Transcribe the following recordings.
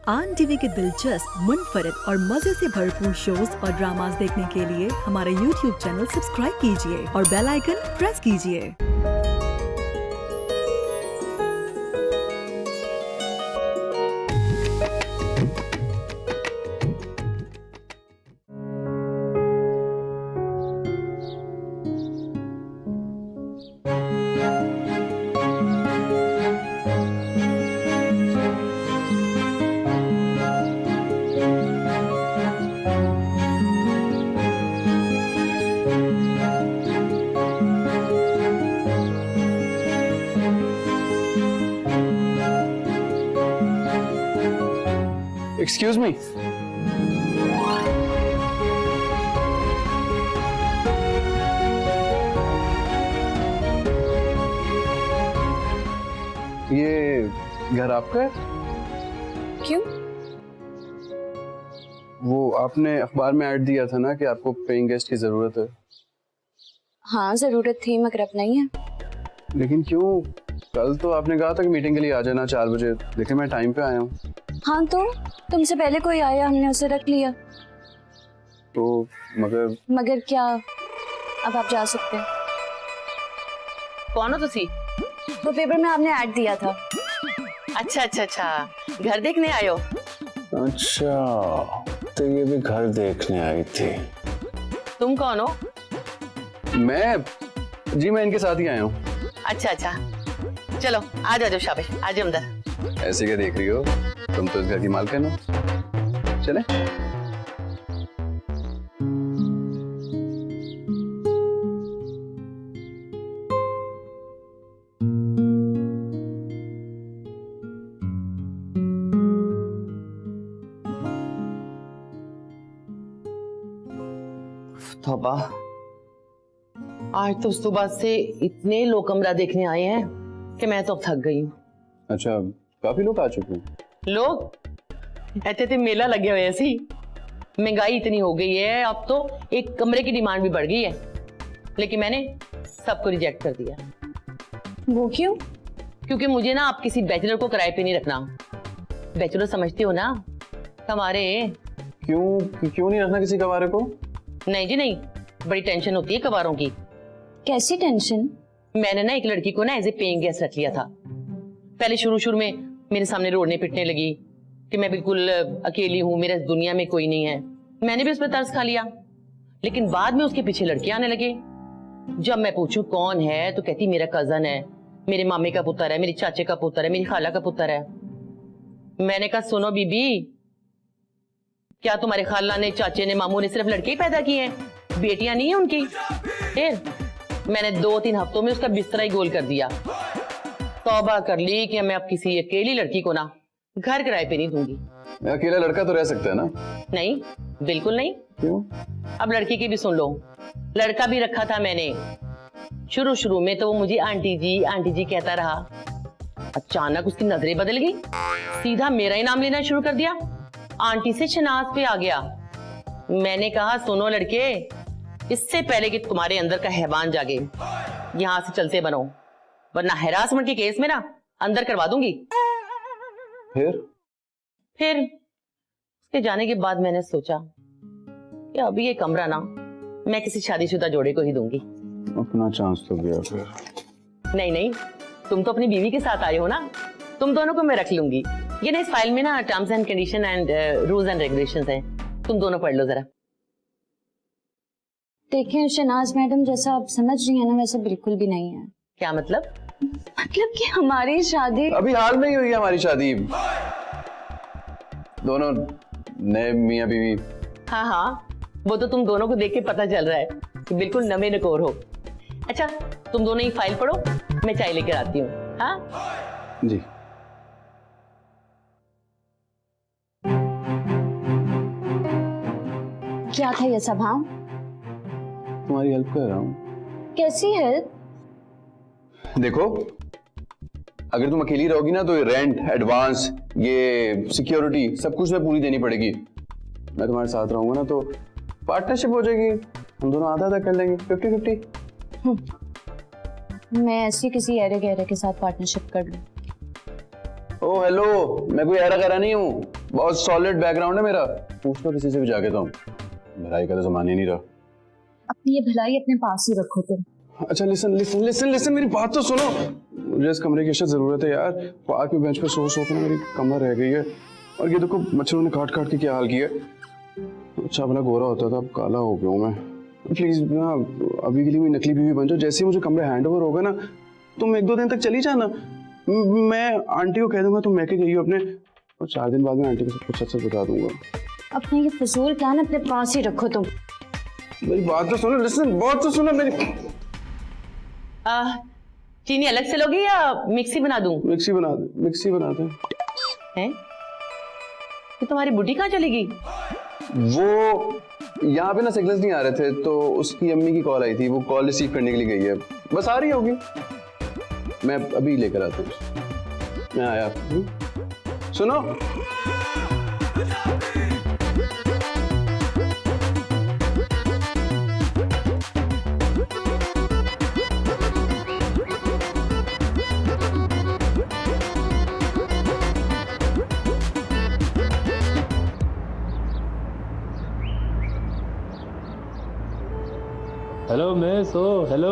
आन टीवी के दिलचस्प, मुनफरिद और मजे से भरपूर शोज और ड्रामास देखने के लिए हमारा YouTube चैनल सब्सक्राइब कीजिए और बेल आइकन प्रेस कीजिए। Excuse me. ये घर आपका है? क्यों? वो आपने अखबार में ऐड दिया था ना कि आपको पेइंग गेस्ट की जरूरत है। हाँ जरूरत थी मगर अब नहीं है। लेकिन क्यों? कल तो आपने कहा था कि मीटिंग के लिए आ जाना 4 बजे। देखिए मैं टाइम पे आया हूँ। हाँ तो तुमसे पहले कोई आया, हमने उसे रख लिया। तो मगर क्या? अब आप जा सकते हैं। कौन हो तुसी? वो पेपर में आपने ऐड दिया था। अच्छा, घर देखने आए हो? अच्छा, तो ये भी घर देखने आई थी। तुम कौन हो? मैं इनके साथ ही आया हूँ। अच्छा, चलो आ जाओ शाबाश, आ जाओ अंदर। ऐसे क्या देख रही हो? तुम तो इस घर की मालकिन हो। चले? तौबा, आज तो सुबह से इतने लोग कमरा देखने आए हैं कि मैं तो अब थक गई हूँ। अच्छा, काफी लोग आ चुके हैं। लोग ऐसे मेला लगे हुए ऐसी। महंगाई इतनी हो गई है, अब तो एक कमरे की डिमांड भी बढ़ गई है, लेकिन मैंने सबको रिजेक्ट कर दिया। वो क्यों? क्योंकि मुझे ना आप किसी बैचलर को किराए पे नहीं रखना। बैचलर समझते हो ना, हमारे। क्यों नहीं रखना किसी कवारे को? नहीं जी नहीं, बड़ी टेंशन होती है कवारों की। कैसी टेंशन? मैंने ना एक लड़की को ना एज ए पेइंग गेस्ट रख लिया था। पहले शुरू में मेरे सामने रोने पिटने लगी कि मैं बिल्कुल अकेली हूँ, मेरे इस दुनिया में कोई नहीं है। मैंने भी उस पर तरस खा लिया, लेकिन बाद में उसके पीछे लड़के आने लगे। जब मैं पूछूं कौन है तो कहती मेरा कजन है, मेरे मामे का पुत्र है, मेरे चाचे का पुत्र है, मेरी खाला का पुत्र है। मैंने कहा सुनो बीबी, क्या तुम्हारे खाला ने, चाचे ने, मामू ने सिर्फ लड़के ही पैदा किए हैं, बेटियां नहीं है उनकी? फिर मैंने 2-3 हफ्तों में उसका बिस्तरा ही गोल कर दिया। तौबा कर ली कि मैं अब किसी अकेली लड़की को ना घर किराए पे नहीं दूंगी। अकेला लड़का तो रह सकता है ना? नहीं, बिल्कुल नहीं। क्यों? अब लड़की की भी सुन लो। लड़का भी रखा था मैंने। शुरू में तो वो मुझे आंटी जी कहता रहा। अचानक उसकी नजरें बदल गई, सीधा मेरा ही नाम लेना शुरू कर दिया। आंटी से शनाज पे आ गया। मैंने कहा सुनो लड़के, इससे पहले कि तुम्हारे अंदर का हैवान जागे, यहां से चलते बनो, वरना हैरासमेंट के केस में ना अंदर करवा दूंगी। फिर उसके जाने के बाद मैंने सोचा कि अभी ये कमरा ना मैं किसी शादीशुदा जोड़े को ही दूंगी। अपना चांस तो गया फिर। नहीं, तुम तो अपनी बीवी के साथ आए हो ना, तुम दोनों को मैं रख लूंगी। ये ना इस फाइल में ना terms and condition and rules and regulations हैं, तुम दोनों पढ़ लो जरा। देखें शनाज मैडम, जैसा आप समझ रही हैं ना वैसा बिल्कुल भी नहीं है। क्या मतलब? मतलब कि हमारी शादी अभी हाल में ही हुई है हमारी शादी। दोनों नए मियां बीवी। हाँ, वो तो तुम दोनों को देख के पता चल रहा है कि बिल्कुल नवे नकोर हो। अच्छा, तुम दोनों ही फाइल पढ़ो, मैं चाय लेकर आती हूँ। हाँ जी। क्या था ये सब? हाँ, तुम्हारी हेल्प कर रहा हूँ। कैसी हेल्प? देखो, अगर तुम अकेली रहोगी ना तो रेंट, एडवांस, ये सिक्योरिटी सब कुछ में पूरी देनी पड़ेगी। मैं तुम्हारे साथ रहूंगा ना तो पार्टनरशिप हो जाएगी, हम दोनों आधा कर लेंगे, 50-50। मैं ऐसी किसी गहरे के साथ पार्टनरशिप कर लूं? ओ हेलो, मैं कोई ऐरा गहरा नहीं हूँ, बहुत सॉलिड बैकग्राउंड है मेरा, पूछ लो किसी से भी जाके। तो भलाई का तो जमाना ही नहीं रहा। अपनी ये भलाई अपने पास ही रखो तुम। अच्छा लिसन लिसन लिसन लिसन, मेरी बात तो सुनो। मुझे इस कमरे की अच्छा जरूरत है यार। पार्क में बेंच पर सो सो के मेरी कमर रह गई है, और ये देखो मच्छरों ने काट काट के क्या हाल किया है। अच्छा भला गोरा होता था, अब काला हो गया हूँ मैं। प्लीज ना अभी के लिए नकली बीवी बन जाओ। जैसे ही मुझे कमरा हैंड ओवर होगा ना, तुम 1-2 दिन तक चली जाना। मैं आंटी को कह दूंगा तुम मैके गई हो अपने, और 4 दिन बाद में आंटी को सब कुछ सच बता दूंगा। अपने ये फजूल प्लान अपने पास ही रखो तुम। मेरी बात तो सुनो, लिसन, बात तो सुनो मेरी। चीनी अलग से लोगी या मिक्सी बना दूं? मिक्सी बना दे, मिक्सी बना दे। हैं? तो तुम्हारी बुढ़ी कहाँ चलेगी? वो यहाँ पे ना सिग्नल्स नहीं आ रहे थे, तो उसकी अम्मी की कॉल आई थी, वो कॉल रिसीव करने के लिए गई है। बस आ रही होगी, मैं अभी लेकर आता हूँ। मैं आया। सुनो, हेलो मिस, ओ हेलो।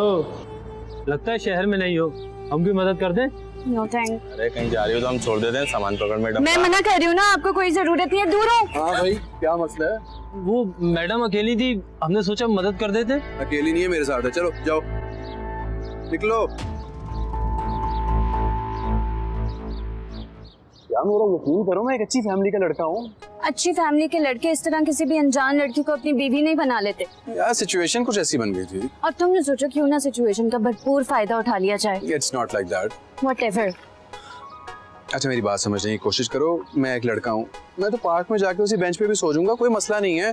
लगता है शहर में नहीं हो, हम भी मदद कर दें? No thank. अरे कहीं जा रही हो तो हम छोड़ देते हैं, सामान पकड़ में मैं मना कर रही हूँ ना, आपको कोई जरूरत नहीं है, दूर हो। हाँ भाई क्या मसला है? वो मैडम अकेली थी, हमने सोचा मदद कर देते। अकेली नहीं है, मेरे साथ है। चलो जाओ, निकलो। यार मेरा यकीन करो, मैं एक अच्छी फैमिली का लड़का हूँ। अच्छी फैमिली के लड़के इस तरह किसी भी अनजान लड़की को अपनी बीवी नहीं बना लेते। यार सिचुएशन कुछ ऐसी बन गई थी। और तुमने सोचा क्यों ना सिचुएशन का भरपूर फायदा उठा लिया जाए। It's not like that. Whatever. अच्छा मेरी बात समझने की कोशिश करो, मैं एक लड़का हूँ, मैं तो पार्क में जाके उसी बेंच पे भी सो जाऊंगा, कोई मसला नहीं है।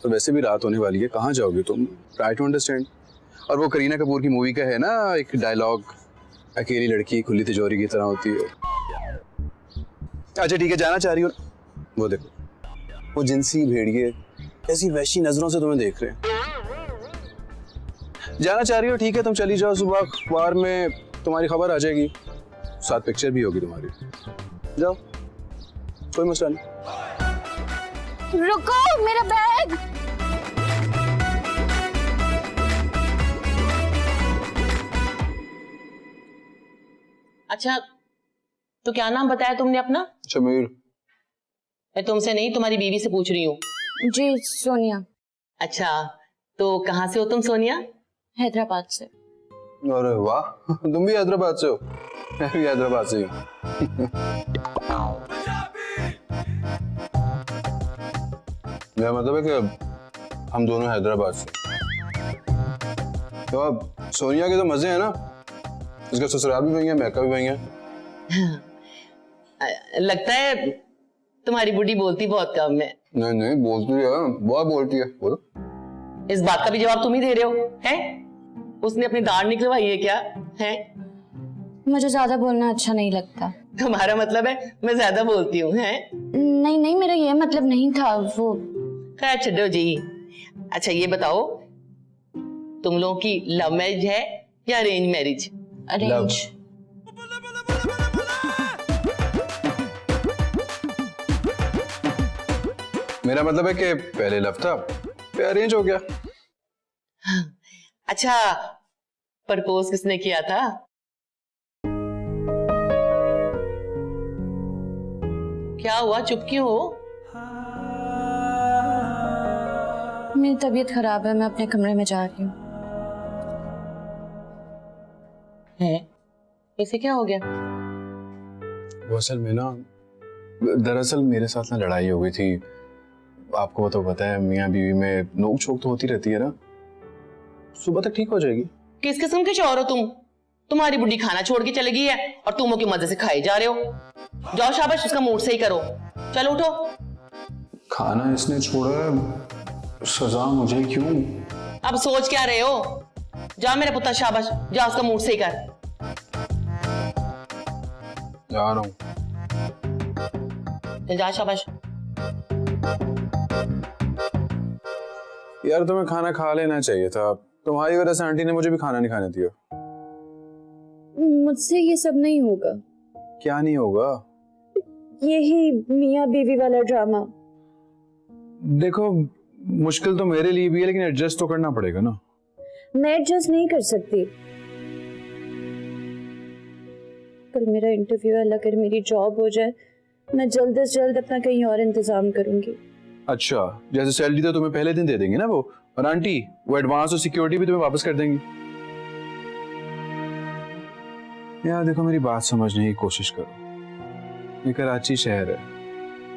तो वैसे भी रात होने वाली है, कहाँ जाओगे तुम? Try to understand. और वो करीना कपूर की मूवी का है ना एक डायलॉग, अकेली लड़की खुली तिजोरी की तरह होती है। अच्छा ठीक है, जाना चाह रही हो? वो देखो, वो जिनसी भेड़िए ऐसी वैसी नजरों से तुम्हें देख रहे हैं। जाना चाह रही हो, ठीक है, तुम चली जाओ। सुबह अखबार में तुम्हारी खबर आ जाएगी, साथ पिक्चर भी होगी तुम्हारी। जाओ, कोई मसला नहीं। रुको, मेरा बैग। अच्छा, तो क्या नाम बताया तुमने अपना? शमीर। मैं तुमसे नहीं, तुम्हारी बीवी से पूछ रही हूँ। जी सोनिया। अच्छा, तो कहाँ से हो तुम सोनिया? हैदराबाद से। अरे वाह, तुम भी हैदराबाद से हो? मैं भी हैदराबाद से हूँ। मेरा मतलब है कि हम दोनों हैदराबाद से। तो अब सोनिया के तो मजे हैं ना, इसका ससुराल भी वही है, मैका भी वही है। लगता है तुम्हारी बुढ़ी बोलती बहुत कम है। नहीं नहीं, बोलती है, बहुत बोलती है। बोलो। इस बात का भी जवाब तुम ही दे रहे हो, हैं? उसने अपनी दाढ़ निकलवाई है क्या? हैं? मुझे ज्यादा बोलना अच्छा नहीं लगता। तुम्हारा मतलब है मैं ज्यादा बोलती हूँ, हैं? नहीं नहीं, मेरा ये मतलब नहीं था। वो खैर छोड़ो जी। अच्छा ये बताओ, तुम लोगों की लव मैरिज है या अरेंज मैरिज? अरेंज। मेरा मतलब है कि पहले लव था, फिर अरेंज हो गया। अच्छा, प्रपोज किसने किया था? क्या हुआ, चुप क्यों हो? मेरी तबीयत खराब है, मैं अपने कमरे में जा रही हूँ। है? इसे क्या हो गया? वो असल में ना, दरअसल मेरे साथ ना लड़ाई हो गई थी। आपको तो पता है, मियाँ बीवी में नोक झोंक तो होती रहती है ना। सुबह तक ठीक हो जाएगी। किस किस्म के शौहर हो तुम? तुम्हारी बुढ़ी खाना छोड़ के चली गई है और तुम के मजे से खाए जा रहे हो। जाओ शाबाश, उसका मूड सही करो। चलो उठो। खाना इसने छोड़ा है, सजा मुझे क्यों? अब सोच क्या रहे हो? जा मेरे पुत्र, शाबाश, जा उसका मूड सही कर। जा रहा हूँ। चल जा, शाबाश। यार तुम्हें खाना खा लेना चाहिए था, तुम्हारी वजह से आंटी ने मुझे भी खाना नहीं खाने दिया। मुझसे ये सब नहीं होगा। क्या नहीं होगा? यही मियाँ बीवी वाला ड्रामा। देखो मुश्किल तो मेरे लिए भी है, लेकिन एडजस्ट तो करना पड़ेगा ना। मैं एडजस्ट नहीं कर सकती। कल मेरा इंटरव्यू है, अगर मेरी जॉब हो जाए मैं जल्द से जल्द अपना कहीं और इंतजाम करूंगी। अच्छा, जैसे सैलरी तो तुम्हें पहले दिन दे देंगे ना वो, और आंटी वो एडवांस और सिक्योरिटी भी तुम्हें वापस कर देंगी। यार देखो मेरी बात समझने की कोशिश करो, ये कराची शहर है,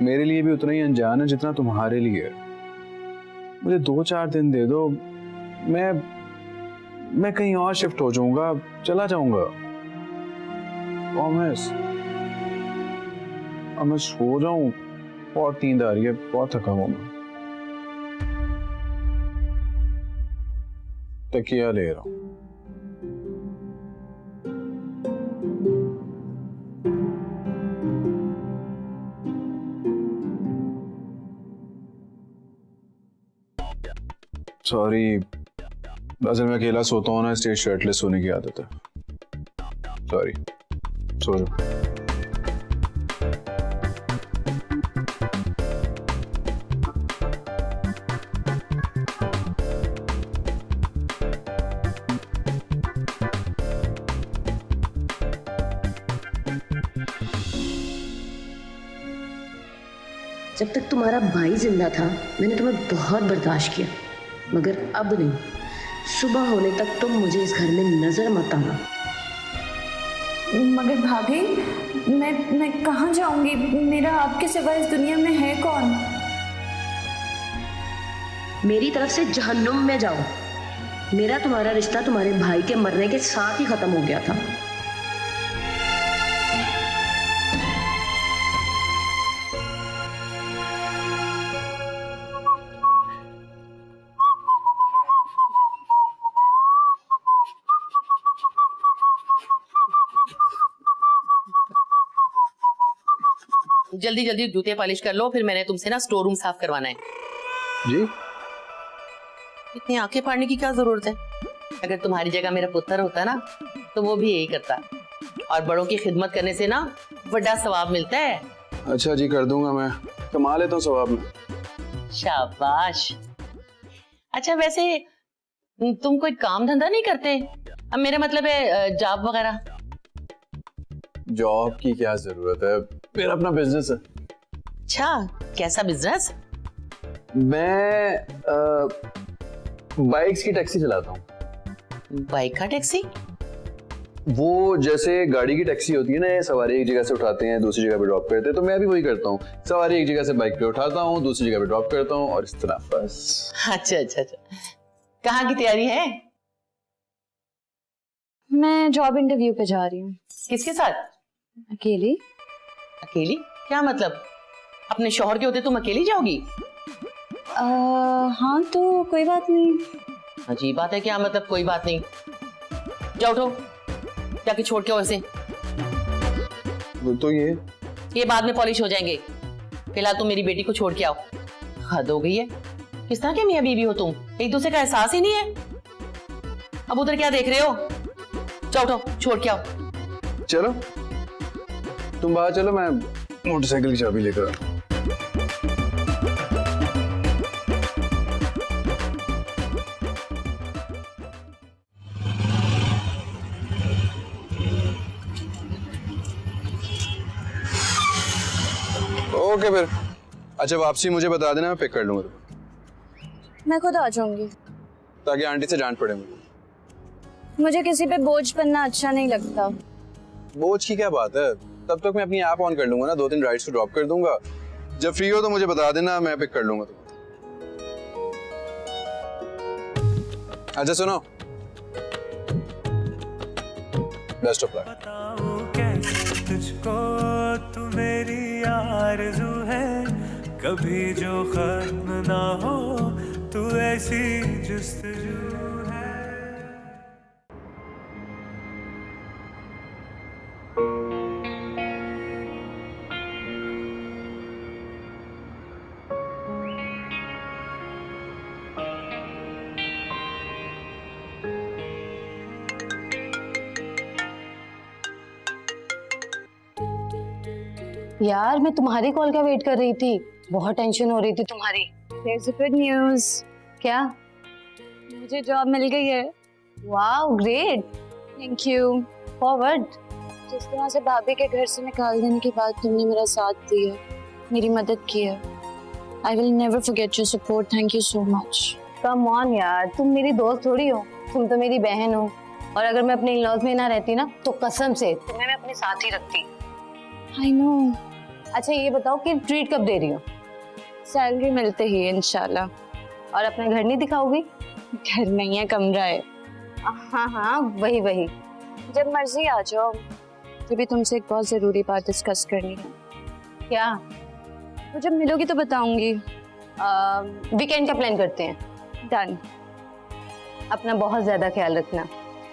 मेरे लिए भी उतना ही अनजान है जितना तुम्हारे लिए है। मुझे 2-4 दिन दे दो, मैं कहीं और शिफ्ट हो जाऊंगा, चला जाऊंगा। प्रॉमिस। अब मैं सो जाऊं, बहुत नींद आ रही है, बहुत थका हुआ मैं। तकिया ले रहा हूं। सॉरी, असल मैं अकेला सोता हूँ ना, इसलिए शर्टलेस सोने की आदत है। सॉरी, सो जाओ। जब तक तुम्हारा भाई जिंदा था मैंने तुम्हें बहुत बर्दाश्त किया, मगर अब नहीं। सुबह होने तक तुम मुझे इस घर में नजर मत आना। मगर भाभी, मैं कहाँ जाऊंगी? मेरा आपके सिवा इस दुनिया में है कौन? मेरी तरफ से जहन्नुम में जाओ। मेरा तुम्हारा रिश्ता तुम्हारे भाई के मरने के साथ ही खत्म हो गया था। जल्दी जल्दी जूते पॉलिश कर लो, फिर मैंने तुमसे ना स्टोर रूम साफ करवाना है। जी? इतनी आंखें फाड़ने की क्या जरूरत है? अगर तुम्हारी जगह मेरा पुत्र होता ना तो वो भी यही करता, और बड़ों की खिदमत करने से ना बड़ा सवाब मिलता है। अच्छा जी, कर दूंगा, मैं कमा लेता हूँ सवाब में। शाबाश। अच्छा वैसे तुम कोई काम धंधा नहीं करते? अब मेरा मतलब है जॉब वगैरह। जॉब की क्या जरूरत है, मेरा अपना बिजनेस है। अच्छा, कैसा बिजनेस? मैं बाइक्स की टैक्सी चलाता हूँ। बाइक का टैक्सी? वो जैसे गाड़ी की टैक्सी होती है ना, ये सवारी एक जगह से उठाते हैं दूसरी जगह पे ड्रॉप करते हैं, तो मैं भी वही करता हूँ। सवारी एक जगह से बाइक पे उठाता हूँ, दूसरी जगह पे ड्रॉप करता हूँ, और इस तरह बस। अच्छा अच्छा अच्छा, कहाँ की तैयारी है? मैं जॉब इंटरव्यू पे जा रही हूँ। किसके साथ? अकेली। अकेली? क्या मतलब? अपने शौहर के होते तुम अकेली जाओगी? हाँ तो कोई बात नहीं। अजीब बात है, क्या मतलब कोई बात नहीं? जाओ उठो, जाके छोड़ के वैसे। तो ये बाद में पॉलिश हो जाएंगे, फिलहाल तुम मेरी बेटी को छोड़ के आओ। हद हो गई है, किस तरह के मियाँ बीवी हो तुम, एक दूसरे का एहसास ही नहीं है। अब उधर क्या देख रहे हो? जाओ उठो, छोड़ के आओ। चलो तुम बाहर चलो, मैं मोटरसाइकिल की चाबी लेकर आता हूं। ओके फिर, अच्छा वापसी मुझे बता देना, मैं पिक कर लूंगा तुम्हें। मैं खुद आ जाऊंगी। ताकि आंटी से डांट पड़े मुझे। मुझे किसी पे बोझ बनना अच्छा नहीं लगता। बोझ की क्या बात है, तब तक मैं अपनी ऐप ऑन कर लूंगा ना, 2-3 राइड्स को ड्रॉप कर दूंगा। जब फ्री हो तो मुझे बता देना, मैं पिक कर लूंगा तुम्हें। अच्छा सुनो, बेस्ट ऑफ लक। बताऊं कैसे तुझको तू मेरी आरज़ू है, कभी जो खत्म ना हो, तू ऐसी जुस्तजू है। यार मैं तुम्हारी कॉल का वेट कर रही थी, बहुत टेंशन हो रही थी तुम्हारी। There's a good news. क्या? मुझे जॉब मिल गई है। Wow great, thank you. Forward. जिस तरह से भाभी के घर से निकाल देने के बाद तुमने मेरा साथ दिया, मेरी मदद की है, I will never forget your support. Thank you so much. Come on यार, तुम मेरी दोस्त थोड़ी हो, तुम तो मेरी बहन हो। और अगर मैं अपने इन-लॉज में ना रहती ना तो कसम से तुम्हें मैं अपने साथ ही रखती। I know. अच्छा ये बताओ कि ट्रीट कब दे रही हो? सैलरी मिलते ही इंशाल्लाह। और अपना घर नहीं दिखाओगी? घर नहीं है, कमरा है। हाँ हाँ वही वही। जब मर्जी आ जाओ। तभी तुमसे एक बहुत जरूरी बात डिस्कस करनी है। क्या? वो जब मिलोगी तो बताऊंगी। वीकेंड का प्लान करते हैं। डन। अपना बहुत ज्यादा ख्याल रखना।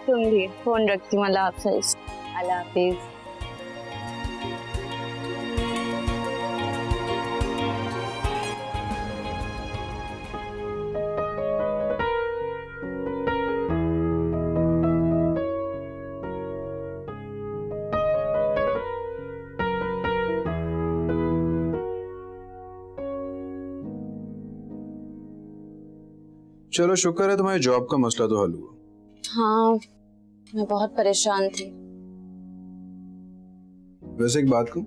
तुम भी। फोन रखती हूँ। अल्लाह हाफिज। अल्लाह हाफिज। चलो शुक्र है तुम्हारी जॉब का मसला तो हल हुआ। हाँ, मैं बहुत परेशान थी। वैसे एक बात कहूं,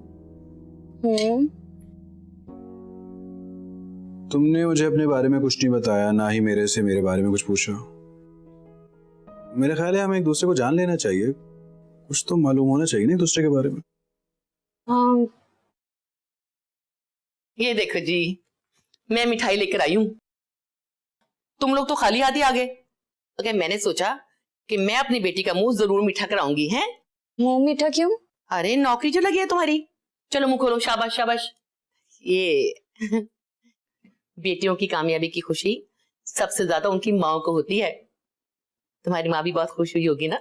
तुमने मुझे अपने बारे में कुछ नहीं बताया, ना ही मेरे से मेरे बारे में कुछ पूछा। मेरा ख्याल है हमें एक दूसरे को जान लेना चाहिए, कुछ तो मालूम होना चाहिए ना एक दूसरे के बारे में। हाँ। ये देखो जी, मैं मिठाई लेकर आई हूं। तुम लोग तो खाली हाथ ही आ गए। अगर मैंने सोचा कि मैं अपनी बेटी का मुंह जरूर मीठा कराऊंगी। हैं? मुंह मीठा क्यों? अरे नौकरी जो लगी है तुम्हारी। चलो मुंह खोलो, शाबाश शाबाश। ये बेटियों की कामयाबी की खुशी सबसे ज्यादा उनकी माँ को होती है। तुम्हारी माँ भी बहुत खुश हुई होगी ना?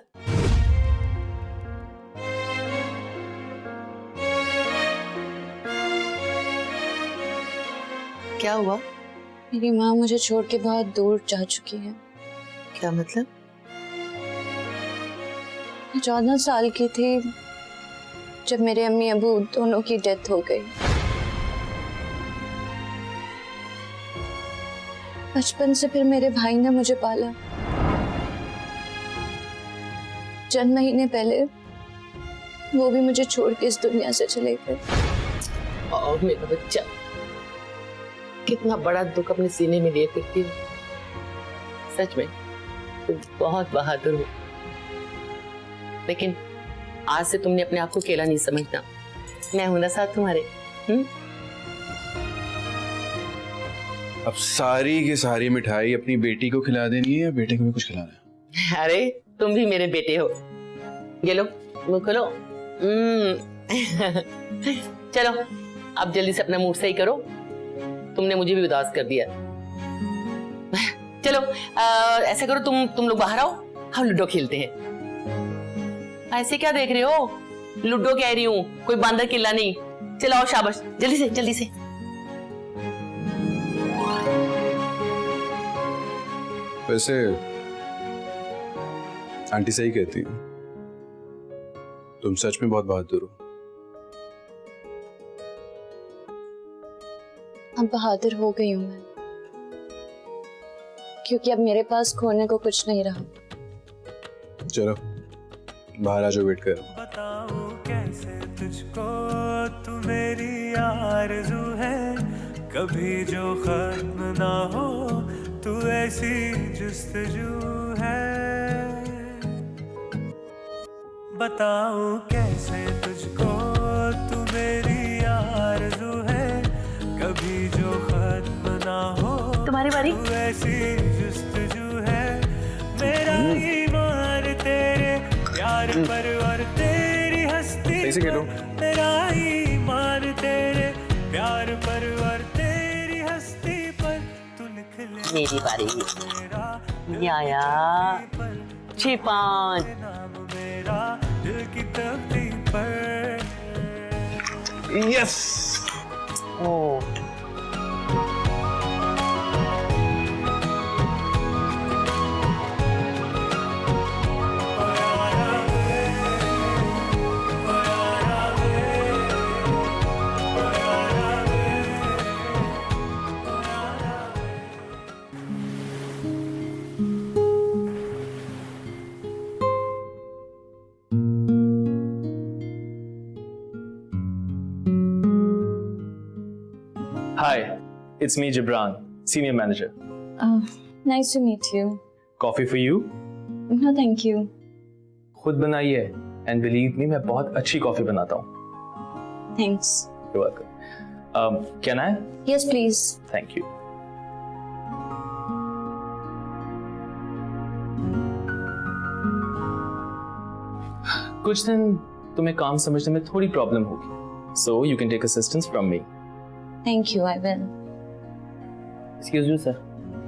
क्या हुआ? मेरी माँ मुझे छोड़ के बहुत दूर जा चुकी है। क्या मतलब? मैं 14 साल की थी जब मेरे अम्मी अबू दोनों की डेथ हो गई। बचपन से फिर मेरे भाई ने मुझे पाला। चंद महीने पहले वो भी मुझे छोड़ के इस दुनिया से चले गए। और मेरा बच्चा, कितना बड़ा दुख अपने सीने में लिए फिरती हो। सच में तुम बहुत बहादुर हो। लेकिन आज से तुमने अपने आप को अकेला नहीं समझना। मैं हूं ना साथ तुम्हारे। अब सारी की सारी मिठाई अपनी बेटी को खिला देनी है या बेटे को भी कुछ खिलाना है? अरे तुम भी मेरे बेटे हो। ये लो मुंह खोलो। चलो अब जल्दी से अपना मूड सही करो। तुमने मुझे भी उदास कर दिया। चलो ऐसा करो, तुम लोग बाहर आओ, हम लूडो खेलते हैं। ऐसे क्या देख रहे हो? लूडो कह रही हूँ, कोई बांदर किल्ला नहीं। चलो आओ, शाबाश, जल्दी से जल्दी से। वैसे आंटी सही कहती है, तुम सच में बहुत बहादुर हो। अब बहादुर हो गई हूँ मैं, क्योंकि अब मेरे पास खोने को कुछ नहीं रहा। चलो बाहर आ जाओ, वेट कर। बताऊं कैसे तुझको तू मेरी आरज़ू है, कभी जो खत्म ना हो तू ऐसी जुस्तजू है। बताऊं कैसे तुझको तू मेरी आरज़ू है, कभी जो खत्म ना हो तुम्हारी बारी। तू ऐसी जुस्तजू है। मेरा ईमान तेरे प्यार पर और तेरी हस्ती पर, मेरा ईमान तेरे प्यार पर और तेरी हस्ती पर, तू लिख ले मेरी बारी। ये आया 6-5। नाम मेरा दिल की तख्ती पर। Yes. Oh Hi, it's me, Gibran, senior manager. Nice to meet you. Coffee for you? No, thank you. खुद बनाई है and believe me, मैं बहुत अच्छी कॉफी बनाता हूँ. Thanks. You're welcome. Can I? Yes, please. Thank you. कुछ दिन तुम्हें काम समझने में थोड़ी प्रॉब्लम होगी. So you can take assistance from me. Thank you, I will. Excuse me, sir.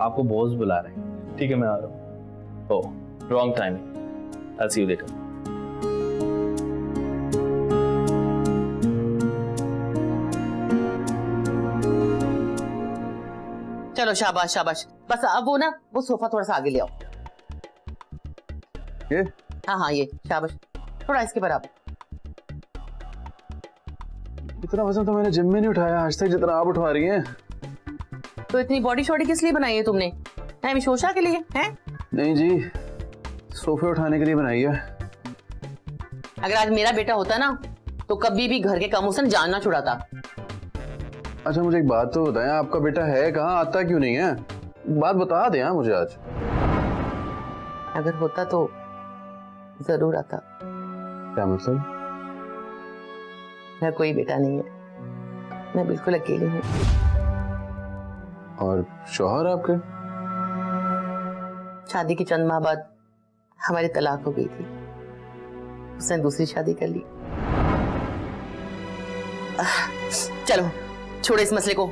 आपको बॉस बुला रहे हैं. ठीक है, मैं आ रहा हूँ. Oh, wrong timing. I'll see you later. चलो शाबाश शाबाश. बस अब वो सोफा थोड़ा सा आगे ले आओ. ये हाँ ये शाबाश. थोड़ा इसके बराबर. इतना वजन तो मैंने जिम में नहीं उठाया आज तक जितना आप उठा रही हैं. तो इतनी बॉडी शॉडी किस लिए बनाई है तुमने? है शोशा के लिए हैं? नहीं जी, सोफे उठाने के लिए बनाई है. अगर आज मेरा बेटा होता ना तो कभी भी घर के कामों से जान ना छुड़ाता. अच्छा मुझे एक बात तो बताएं, आपका बेटा है कहाँ, आता क्यों नहीं है? बात बता दें मुझे आज. अगर होता तो जरूर आता. क्या मतलब? मेरा कोई बेटा नहीं है, मैं बिल्कुल अकेली हूँ. और शौहर आपके? शादी के चंद माह बाद हमारी तलाक हो गई थी. उसने दूसरी शादी कर ली. चलो छोड़ो इस मसले को.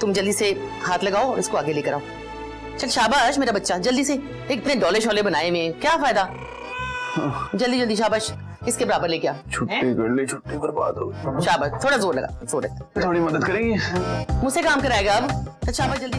तुम जल्दी से हाथ लगाओ और इसको आगे लेकर आओ. चल शाबाश मेरा बच्चा, जल्दी से. इतने डोले शोले बनाए में क्या फायदा? जल्दी जल्दी शाबाश. इसके बराबर लेके आ. छुट्टी कर ली, छुट्टी बर्बाद हो गई. शाबाश, थोड़ा जोर लगा. जोर लगा. थोड़ी मदद करेंगी? मुझसे काम कराएगा अब. चल शाबाश जल्दी.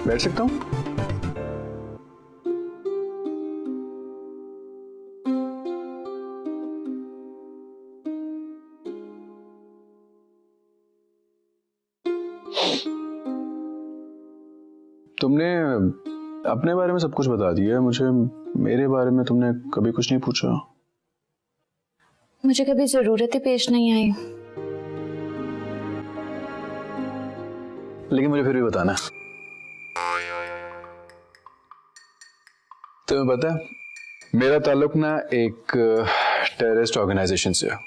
बैठ सकता हूँ? तुमने अपने बारे में सब कुछ बता दिया मुझे. मेरे बारे में तुमने कभी कुछ नहीं पूछा. मुझे कभी जरूरत ही पेश नहीं आई. लेकिन मुझे फिर भी बताना. तुम्हें पता है मेरा ताल्लुक ना एक टेररिस्ट ऑर्गेनाइजेशन से है.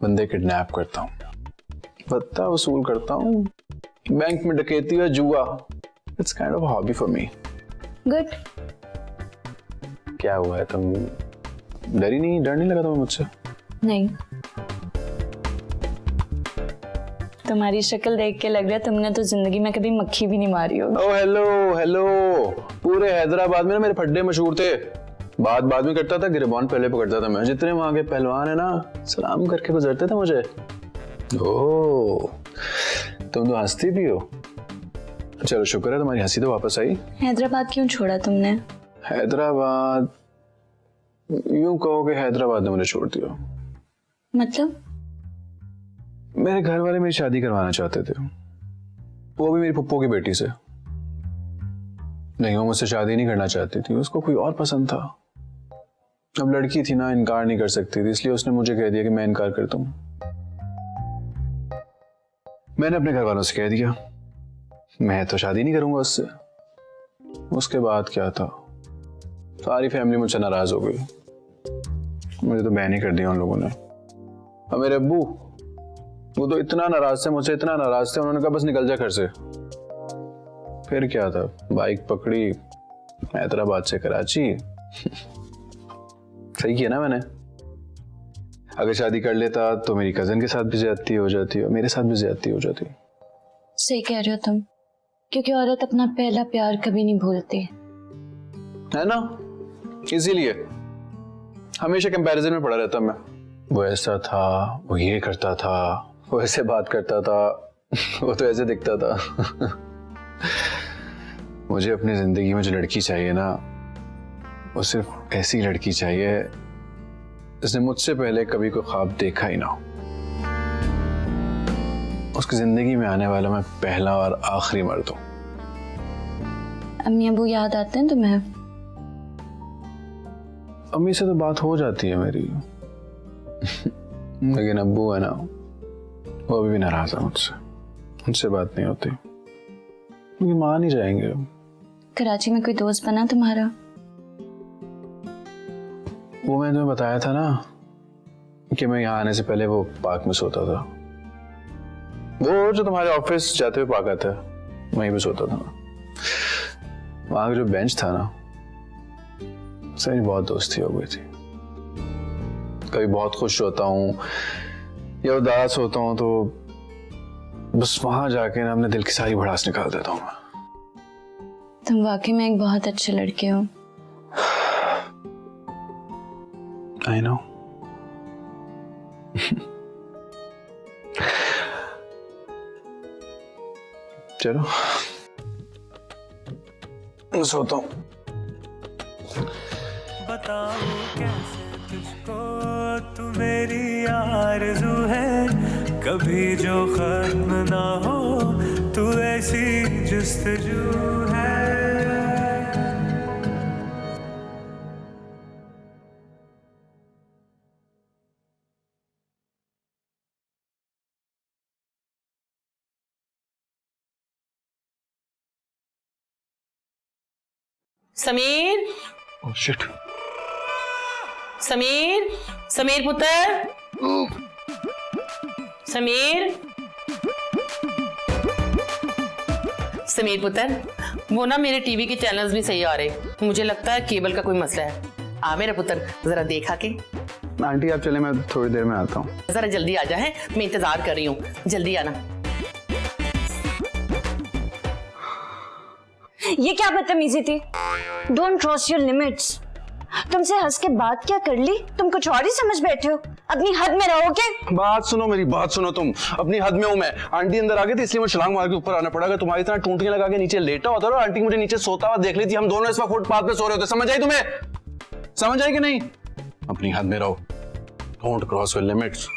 बंदे किडनैप करता हूँ, पत्ता वसूल करता हूँ, बैंक में डकैती या जुआ. It's kind of hobby for me. Good. क्या हुआ है, तुम डर नहीं लगा तुम्हें मुझसे? नहीं, तुम्हारी शक्ल देख के लग रहा है तुमने तो जिंदगी में कभी मक्खी भी नहीं मारी हो. Oh hello. पूरे हैदराबाद में ना मेरे फड्डे मशहूर थे. बात बाद में करता था, गिरबान पहले पकड़ता था मैं. जितने वहां के पहलवान है ना सलाम करके गुजरते थे मुझे. ओह तुम तो हंसती भी हो. चलो शुक्र है तुम्हारी हंसी तो वापस आई. हैदराबाद क्यों छोड़ा तुमने? हैदराबाद यूं कहो कि हैदराबाद ने मुझे छोड़ दिया. मतलब? मेरे घर वाले मेरी शादी करवाना चाहते थे, वो भी मेरी पप्पू की बेटी से. नहीं वो मुझसे शादी नहीं करना चाहती थी, उसको कोई और पसंद था. अब लड़की थी ना, इनकार नहीं कर सकती थी, इसलिए उसने मुझे कह दिया कि मैं इनकार करता हूं. मैंने अपने घर वालों से कह दिया मैं तो शादी नहीं करूंगा उससे. उसके बाद क्या था, सारी फैमिली मुझसे नाराज हो गई. मुझे तो बैन ही कर दिया उन लोगों ने. और मेरे अब्बू वो तो इतना नाराज थे मुझसे, इतना नाराज थे, उन्होंने कहा बस निकल जा घर से. फिर क्या था, बाइक पकड़ी, हैदराबाद से कराची. सही किया ना मैंने. अगर शादी कर लेता तो मेरी कजन के साथ भी ज्यादती हो जाती और मेरे साथ भी ज्यादती हो जाती. सही कह रहे हो तुम, क्योंकि औरत अपना पहला प्यार कभी नहीं भूलती. है ना, इसीलिए हमेशा कंपैरिजन में पड़ा रहता मैं। वो ऐसा था, वो ये करता था, वो ऐसे बात करता था, वो तो ऐसे दिखता था। मुझे अपनी जिंदगी में जो लड़की चाहिए ना, वो सिर्फ ऐसी लड़की चाहिए जिसने मुझसे पहले कभी कोई ख्वाब देखा ही ना हो। उसकी जिंदगी में आने वाला मैं पहला और आखिरी मर्द हूं। अम्मी अबू याद आते हैं तुम्हें? अम्मी से तो बात हो जाती है मेरी, लेकिन अब्बू है ना, वो अभी भी नाराज है मुझसे, उनसे बात नहीं होती, क्योंकि मान ही जाएंगे। कराची में कोई दोस्त बना तुम्हारा? वो मैंने तुम्हें बताया था ना कि मैं यहाँ आने से पहले वो पार्क में सोता था। वो जो तुम्हारे ऑफिस जाते हुए पार्क आता है, वहीं पे सोता था। वहां का जो बेंच था ना, उससे मेरी बहुत दोस्ती हो गई थी। कभी बहुत खुश होता हूँ या उदास होता हूँ तो बस वहां जाके ना अपने दिल की सारी भड़ास निकाल देता हूँ मैं। तुम वाकई में एक बहुत अच्छे लड़के हो। I know. चलो सोता हूँ। बताओ कैसे तुझको तू मेरी आरज़ू है, कभी जो खत्म ना हो, तू ऐसी जुस्तजू है। Sameer, Oh shit. समीर, समीर पुत्र, समीर, समीर पुत्र, वो ना मेरे टीवी के चैनल्स नहीं सही आ रहे, मुझे लगता है केबल का कोई मसला है। आ मेरा पुत्र, जरा देखा के। आंटी आप चले, मैं थोड़ी देर में आता हूँ। जरा जल्दी आ जा, है मैं इंतजार कर रही हूँ, जल्दी आना। ये क्या बदतमीजी थी? Don't cross your limits. तुमसे हंस के बात क्या कर ली? तुम कुछ और ही समझ बैठे हो। अपनी हद में रहोगे। बात सुनो, मेरी बात सुनो। तुम अपनी हद में हूं मैं। आंटी अंदर आ गई थी इसलिए मुझे छलांग मार के ऊपर आना पड़ा। तुम्हारी तरह टूंटियां लगा के नीचे लेटा होता और आंटी मुझे नीचे सोता हुआ देख ली थी। हम दोनों इस वक्त फुटपाथ पे सो रहे होते। समझ आई तुम्हें? समझ आई कि नहीं? अपनी हद में रहो। Don't cross your limits.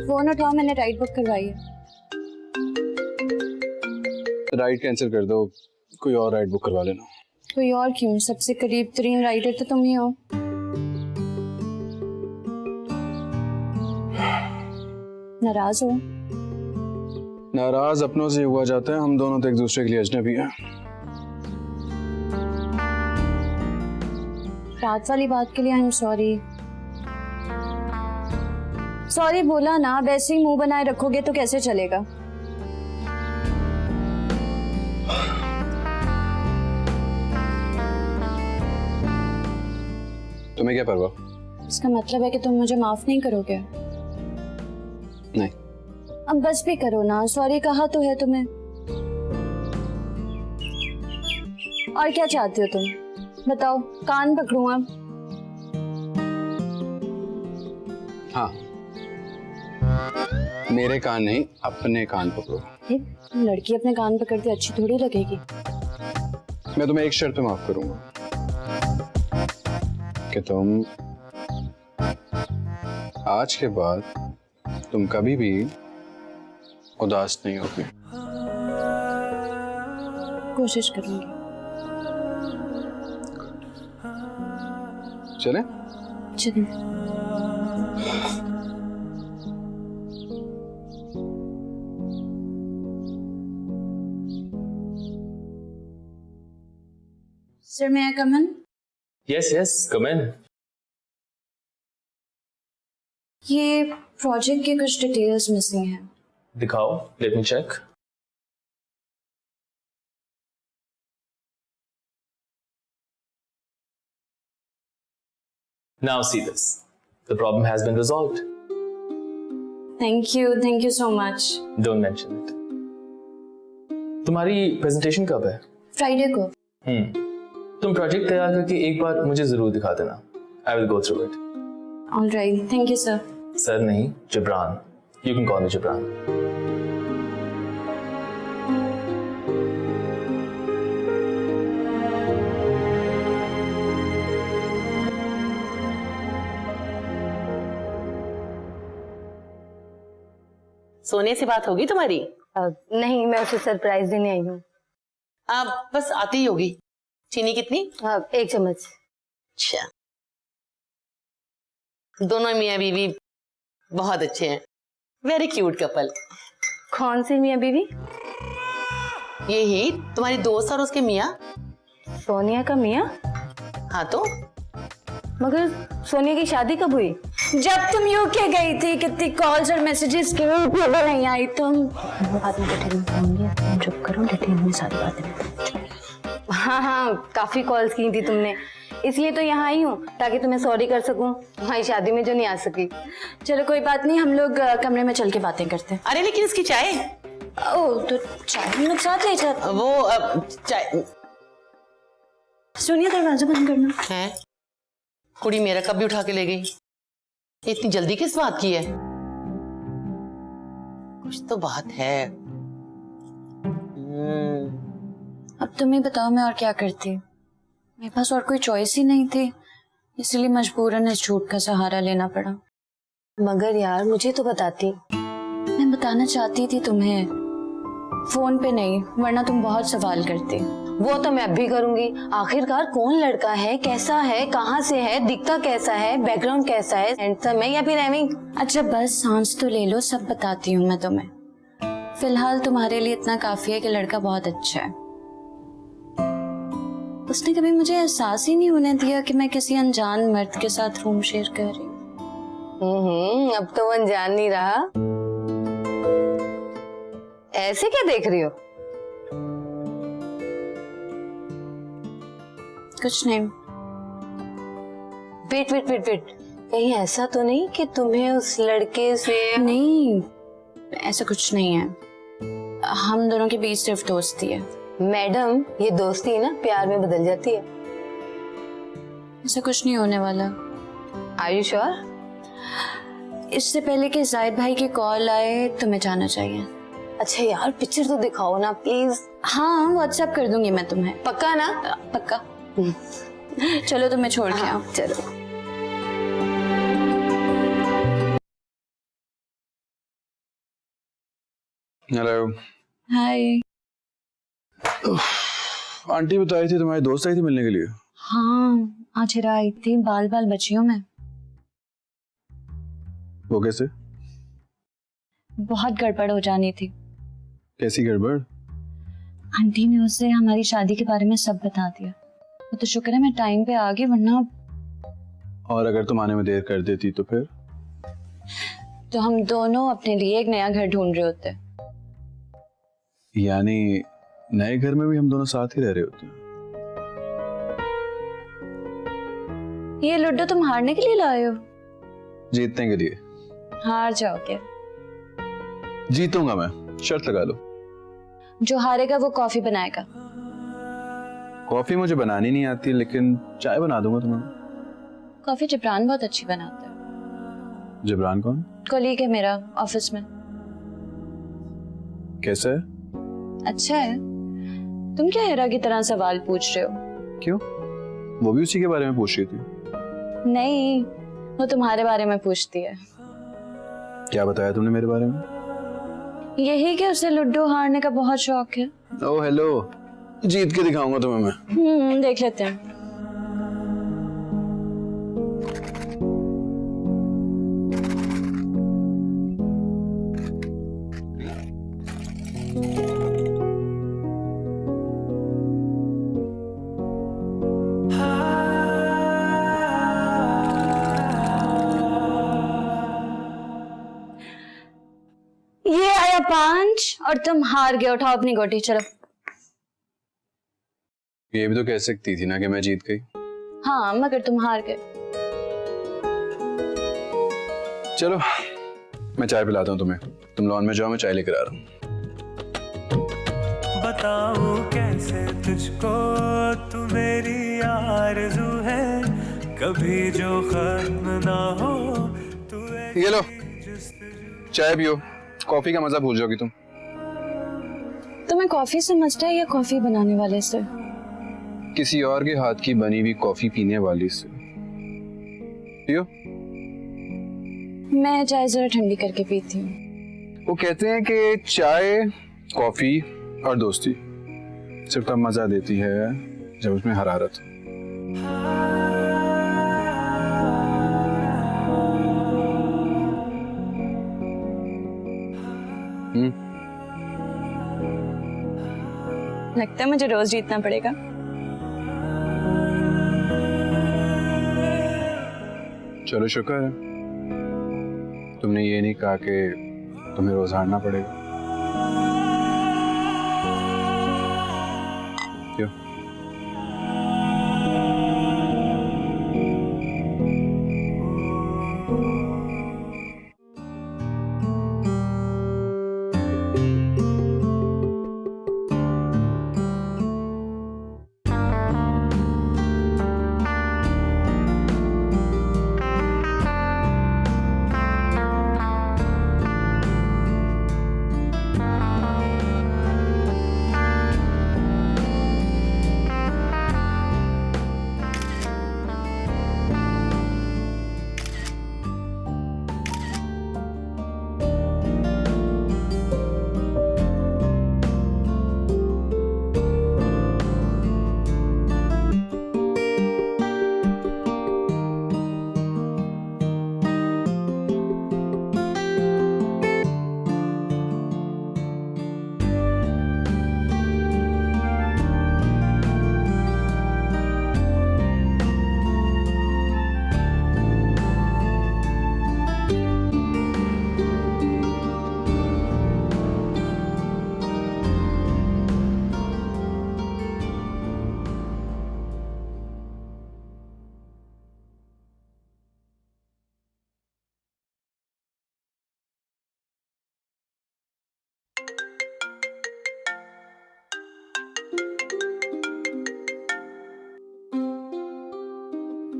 Phone उठाओ, मैंने राइड बुक करवाई है। राइड कैंसिल कर दो, कोई और राइड बुक करवा लेना। कोई और क्यों? सबसे करीब तरीन राइडर तो तुम ही हो। नाराज हो? नाराज अपनों से हुआ जाता है। हम दोनों तो एक दूसरे के लिए अजनबी हैं। रात वाली बात के लिए आई एम सॉरी। सॉरी बोला ना, वैसे ही मुंह बनाए रखोगे तो कैसे चलेगा? तुम्हें क्या परवाह? इसका मतलब है कि तुम मुझे माफ नहीं करोगे? नहीं। अब बस भी करो ना, सॉरी कहा तो है तुम्हें। और क्या चाहते हो तुम? बताओ, कान पकड़ूं अब? हाँ। मेरे कान नहीं, अपने कान पकड़ो। लड़की अपने कान पकड़ती अच्छी थोड़ी लगेगी। मैं तुम्हें एक शर्त पे माफ करूंगा कि तुम आज के बाद तुम कभी भी उदास नहीं होगी। कोशिश करूंगी। चले? चलिए। Sir, may I come in? Yes, come in. ये प्रोजेक्ट के कुछ डिटेल्स मिसिंग हैं। दिखाओ, let me check. Now see this. The problem has been resolved. Thank you so much. Don't mention it. तुम्हारी प्रेजेंटेशन कब है? फ्राइडे को। तुम प्रोजेक्ट तैयार करके एक बार मुझे जरूर दिखा देना। I will go through it. All right, thank you sir. Sir नहीं, Jibran. You can call me Jibran. सोने से बात होगी तुम्हारी? नहीं, मैं उसे सरप्राइज देने आई हूँ। अब बस आती ही होगी। चीनी कितनी? 1 चम्मच। अच्छा, दोनों मियाँ बीवी बहुत अच्छे हैं। Very cute couple. कौन सी मियाँ बीवी? यही तुम्हारी दोस्त और उसके मियाँ। सोनिया का मियाँ? हाँ तो मगर सोनिया की शादी कब हुई? जब तुम यूके गई थी, कितनी कॉल्स और मैसेजेस की, नहीं आई तुम। बाद में डिटेल में बताऊंगी, चुप करो, डिटेल में सारी बातें। हाँ, काफी कॉल्स की थी तुमने, इसलिए तो यहाँ आई हूँ ताकि तुम्हें सॉरी कर सकूं तुम्हारी शादी में जो नहीं आ सकी। चलो कोई बात नहीं, हम लोग कमरे में चल के बातें करते हैं। अरे लेकिन इसकी चाय? ओह, तो चाय हम लोग साथ ले जाते। वो चाय। सोनिया, दरवाजा बंद करना है। कुड़ी मेरा कब भी उठा के ले गई। इतनी जल्दी किस बात की है? कुछ तो बात है। अब तुम ही बताओ, मैं और क्या करती। मेरे पास और कोई चॉइस ही नहीं थी, इसलिए मजबूरन इस झूठ का सहारा लेना पड़ा। मगर यार मुझे तो बताती। मैं बताना चाहती थी तुम्हें, फोन पे नहीं, वरना तुम बहुत सवाल करती। वो तो मैं अब भी करूंगी। आखिरकार कौन लड़का है, कैसा है, कहाँ से है, दिखता कैसा है, बैकग्राउंड कैसा है, हैंडसम है या फिर एमिंग? अच्छा बस सांस तो ले लो, सब बताती हूँ मैं तुम्हें। फिलहाल तुम्हारे लिए इतना काफी है कि लड़का बहुत अच्छा है। उसने कभी मुझे एहसास ही नहीं होने दिया कि मैं किसी अनजान मर्द के साथ रूम शेयर कर रही हूँ। अब तो वो अनजान नहीं रहा। ऐसे क्या देख रही हो? कुछ नहीं। वेट, कहीं ऐसा तो नहीं कि तुम्हें उस लड़के से? नहीं, ऐसा कुछ नहीं है। हम दोनों के बीच सिर्फ दोस्ती है। मैडम, ये दोस्ती ना प्यार में बदल जाती है। ऐसा कुछ नहीं होने वाला। Are you sure? इससे पहले कि जाहिद भाई की कॉल आए तुम्हें जाना चाहिए। अच्छा यार, पिक्चर तो दिखाओ ना प्लीज। हाँ, व्हाट्सएप कर दूंगी मैं तुम्हें। पक्का ना? पक्का। चलो तुम्हें छोड़ के आओ। चलो। हेलो। हाय। आंटी बताई थी तुम्हारी दोस्त आई थी मिलने के लिए। हाँ, आज हिरा आई थी, बाल बचियों में। वो कैसे? बहुत गड़बड़ हो जानी थी। कैसी गड़बड़? आंटी ने उसे हमारी शादी के बारे में सब बता दिया। वो तो शुक्र है मैं टाइम पे आ गई, वरना। और अगर तुम आने में देर कर देती तो फिर? तो हम दोनों अपने लिए एक नया घर ढूंढ रहे होते। यानी नए घर में भी हम दोनों साथ ही रह रहे होते हैं। ये लड्डू तुम हारने के लिए लाए हो? जीतने के लिए। हार जाओगे। जीतूंगा मैं, शर्त लगा लो। जो हारेगा वो कॉफी बनाएगा। कॉफी मुझे बनानी नहीं आती, लेकिन चाय बना दूंगा तुम्हें। कॉफी जिब्रान बहुत अच्छी बनाता है। जिब्रान कौन? कोलीग है मेरा ऑफिस में। कैसा है? अच्छा है। तुम क्या हेरा की तरह सवाल पूछ रहे हो? क्यों? वो भी उसी के बारे में पूछ रही थी। नहीं, वो तुम्हारे बारे में पूछती है। क्या बताया तुमने मेरे बारे में? यही कि उसे लूडो हारने का बहुत शौक है। ओह हेलो, जीत के दिखाऊंगा तुम्हें मैं। देख लेते हैं। ये आया 5 और तुम हार गए। उठाओ अपनी गोटी, चलो। ये भी तो कह सकती थी ना कि मैं जीत गई। हाँ, मगर तुम हार गए। चलो मैं चाय पिलाता हूँ तुम्हें, तुम लॉन में जाओ, मैं चाय लेकर आ रहा हूँ। बताऊं कैसे तुझको, तू मेरी आरज़ू है, कभी जो खत्म ना हो। तू ये लो चाय पियो, कॉफी का मजा भूल जाओगी तुम। तुम्हें कॉफी से मसला है या कॉफी बनाने वाले से? किसी और के हाथ की बनी हुई कॉफी पीने वाली से। पियो। मैं चाय जरा ठंडी करके पीती हूँ। वो कहते हैं कि चाय, कॉफी और दोस्ती सिर्फ तब मजा देती है जब उसमें हरारत हो। लगता है मुझे रोज जीतना पड़ेगा। चलो शुक्र है तुमने ये नहीं कहा कि तुम्हें रोज हारना पड़ेगा। क्यों?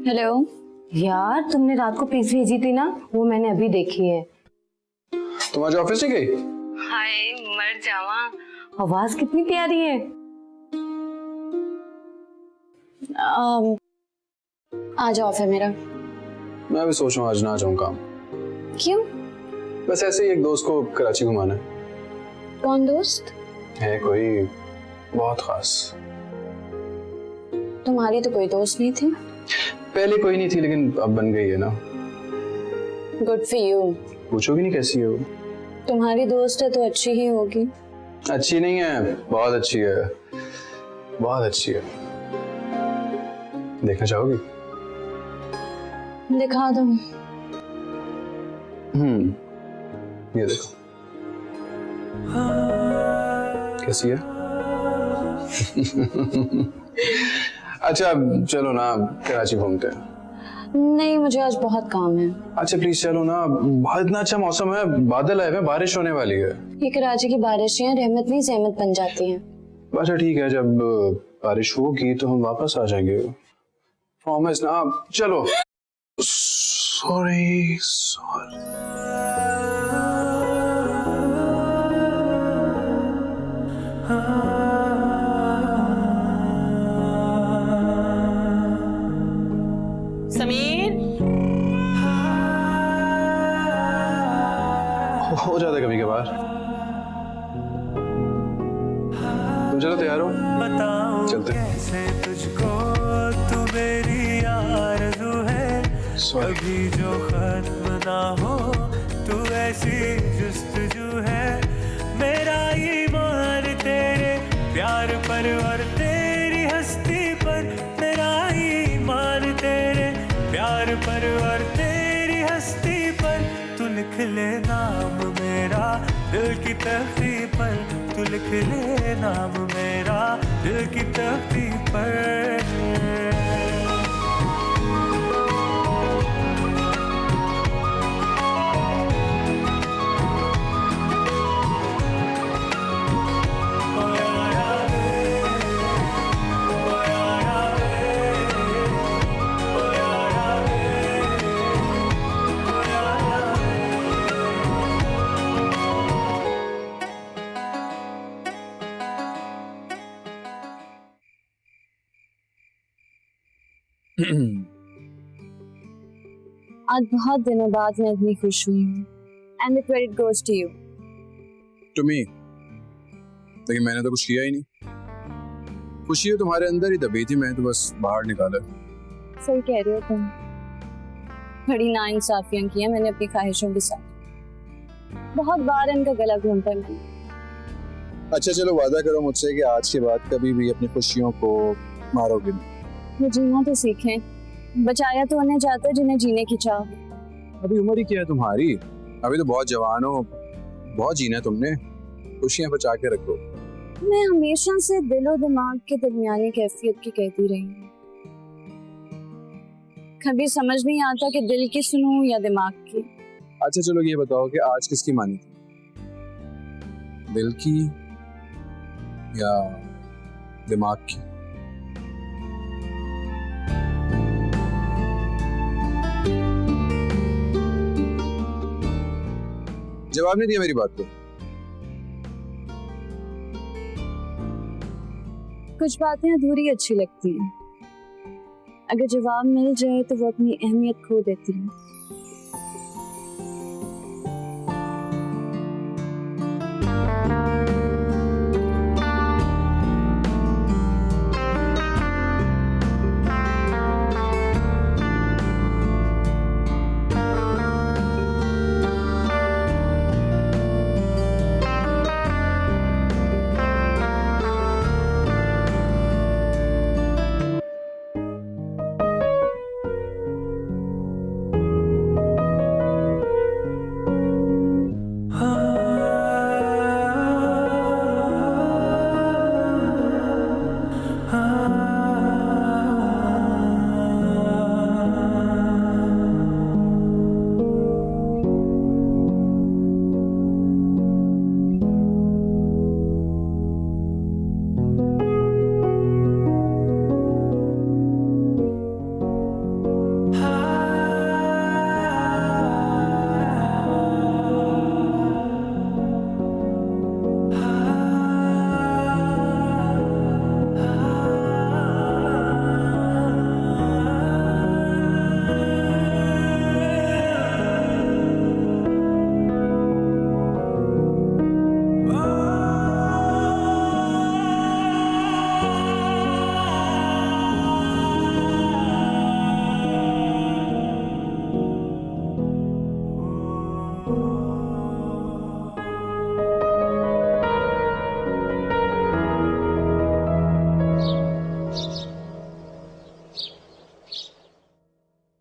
हेलो यार, तुमने रात को पीस भेजी थी ना, वो मैंने अभी देखी है। तुम आज ऑफिस नहीं गई? हाय मर जावा, आवाज कितनी प्यारी है। आज ऑफ है मेरा। मैं भी सोच रहा हूँ आज ना जाऊँ काम। क्यों? बस ऐसे ही एक दोस्त को कराची घुमाना है। कौन दोस्त? है कोई बहुत खास। तुम्हारी तो कोई दोस्त नहीं थी। पहले कोई नहीं थी लेकिन अब बन गई है ना। Good for you. पूछोगी नहीं कैसी है वो? तुम्हारी दोस्त है तो अच्छी ही होगी। अच्छी नहीं है, बहुत अच्छी है, बहुत अच्छी है। देखना चाहोगी? दिखा दो। ये देखो कैसी है। अच्छा चलो ना कराची घूमते हैं। नहीं, मुझे आज बहुत काम है। अच्छा प्लीज चलो ना, बहुत इतना अच्छा मौसम है, बादल आए हुए हैं, बारिश होने वाली है। ये कराची की बारिशें रहमत नहीं ज़हमत बन जाती हैं। अच्छा ठीक है, जब बारिश होगी तो हम वापस आ जाएंगे। प्रॉमिस ना। चलो। Sorry sorry. हो जाता है कभी कभार। तुम चलो, तैयार हो? बताऊं चलते। कैसे तुझको तू मेरी आरज़ू है, कभी जो खत्म ना हो, तू ऐसी जुस्तजू है। मेरा ईमान तेरे प्यार पर और तेरी हस्ती पर, मेरा ईमान तेरे प्यार पर और तेरी हस्ती पर। तू लिख ले नाम मेरा दिल की तख्ती पर, तू लिख ले नाम मेरा दिल की तख्ती पर। आज बहुत दिनों बाद मैं इतनी खुश हुई हूँ। And the credit goes to you. To me, लेकिन मैंने तो कुछ किया ही नहीं। खुशी है तुम्हारे अंदर ही दबी थी, मैं तो बस बाहर निकाला। सही कह रहे हो तुम। बड़ी नाइंसाफियां की है मैंने अपनी ख्वाहिशों के साथ। बहुत बार इनका गला घूंटा है मैंने। अच्छा चलो, वादा करो मुझसे कि आज के बाद कभी भी अपनी खुशियों को मारोगे नहीं। वो जीना तो सीखें। बचाया तो उन्हें जाता है जिन्हें जीने की चाह। अभी उम्र ही क्या है तुम्हारी? अभी तो बहुत जवान हो, बहुत जीना है तुमने। खुशियां बचा के रखो। मैं हमेशा से दिलो दिमाग के दरमियानी कैफियत की कहती रही हूँ। कभी समझ नहीं आता कि दिल की सुनूं या दिमाग की। अच्छा चलो, ये बताओ कि आज किसकी मानी थी, दिल की या दिमाग की? जवाब नहीं दिया मेरी बात को। कुछ बातें अधूरी अच्छी लगती हैं। अगर जवाब मिल जाए तो वो अपनी अहमियत खो देती है।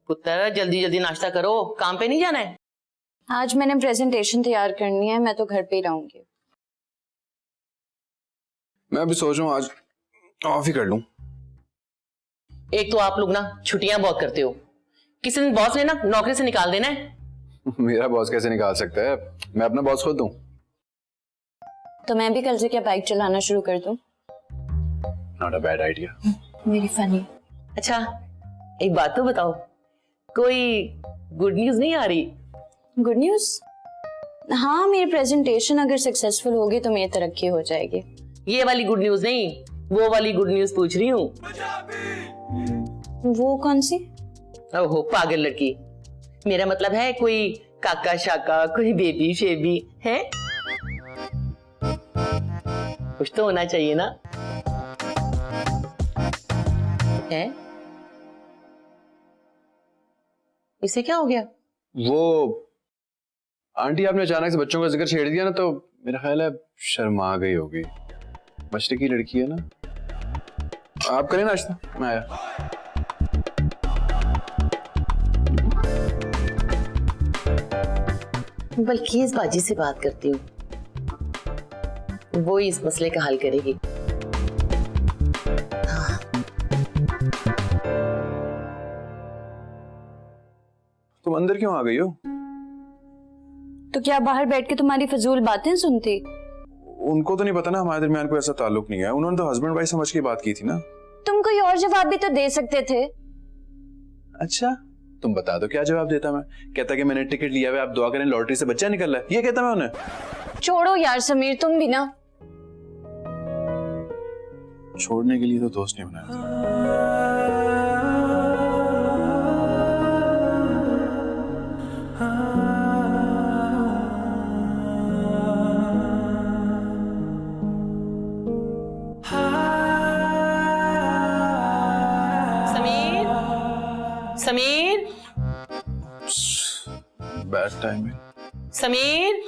पुत्र जल्दी जल्दी नाश्ता करो, काम पे नहीं जाना है? आज मैंने प्रेजेंटेशन तैयार करनी है, मैं तो घर पे ही रहूंगी। मैं अभी सोच रहा हूँ आज ऑफ ही कर लूं। एक तो आप लोग ना छुट्टियां बहुत करते हो, किसी दिन बॉस ने ना नौकरी से निकाल देना है। मेरा बॉस कैसे निकाल सकता है? मैं अपना बॉस खुद हूं। तो मैं भी कल से क्या बाइक चलाना शुरू कर दूं? Not a bad idea. मेरी फनी। अच्छा एक बात तो बताओ, कोई गुड न्यूज नहीं आ रही? Good news? हाँ, मेरी प्रेजेंटेशन अगर सक्सेसफुल होगी तो मेरी तरक्की हो जाएगी। ये वाली गुड न्यूज नहीं, वो वाली गुड न्यूज पूछ रही हूँ। वो कौन सी? ओहो पागल लड़की, मेरा मतलब है कोई काका शाका, कोई बेबी शेबी है? कुछ तो होना चाहिए ना? है? इसे क्या हो गया? वो आंटी आपने अचानक से बच्चों का जिक्र छेड़ दिया ना, तो मेरा ख्याल है शर्मा गई होगी। मछली की लड़की है ना। आप करें नाश्ता, मैं आया। बल्कि इस बाजी से बात करती हूँ, वो ही इस मसले का हल करेगी। तुम अंदर क्यों आ गई हो? तो क्या बाहर बैठ के तुम्हारी फजूल बातें सुनती? उनको तो नहीं पता ना हमारे दरमियान कोई ऐसा ताल्लुक नहीं है। उन्होंने तो हस्बैंड वाइफ समझ के बात की थी ना। तुम कोई और जवाब भी तो दे सकते थे। अच्छा, तुम बता दो क्या जवाब देता मैं। कहता कि मैंने टिकट लिया हुआ, आप दुआ करें लॉटरी से बच्चा निकल रहा है, ये कहता मैं उन्हें। छोड़ो यार समीर, तुम भी ना। छोड़ने के लिए तो दोस्त नहीं बनाया था। समीर, बैड टाइम है। समीर,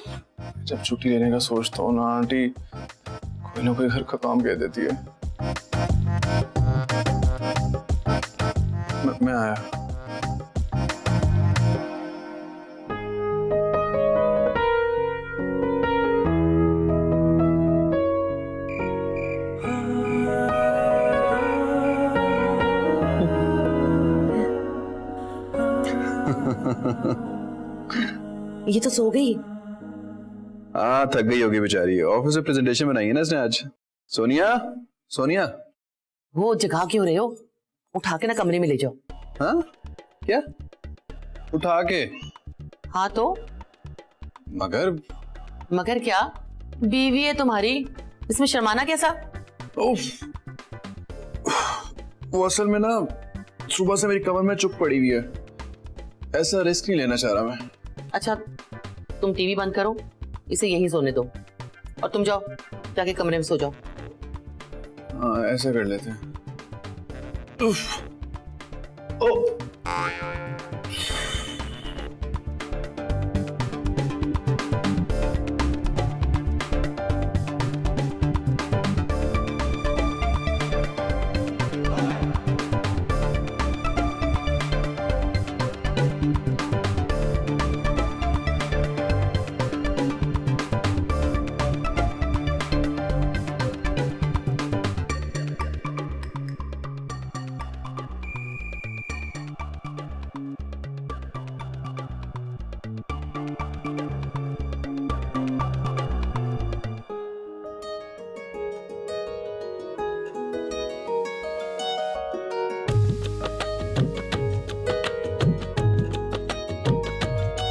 जब छुट्टी लेने का सोचता हूँ ना आंटी, कोई ना कोई घर का काम कह देती है। मैं आया। ये तो सो गई। हाँ, थक गई होगी बेचारी। ऑफिस में प्रेजेंटेशन बनाई है ना इसने आज। सोनिया, सोनिया, वो जगा क्यों रहे हो? उठा के ना कमरे में ले जाओ। हाँ क्या? उठा के? हाँ तो मगर क्या? बीवी है तुम्हारी, इसमें शर्माना कैसा? उफ, वो असल में ना सुबह से मेरी कमर में चुप पड़ी हुई है। ऐसा रिस्क नहीं लेना चाह रहा मैं। अच्छा, तुम टीवी बंद करो, इसे यहीं सोने दो और तुम जाओ जाके कमरे में सो जाओ। हाँ, ऐसा कर लेते हैं। उफ, ओ।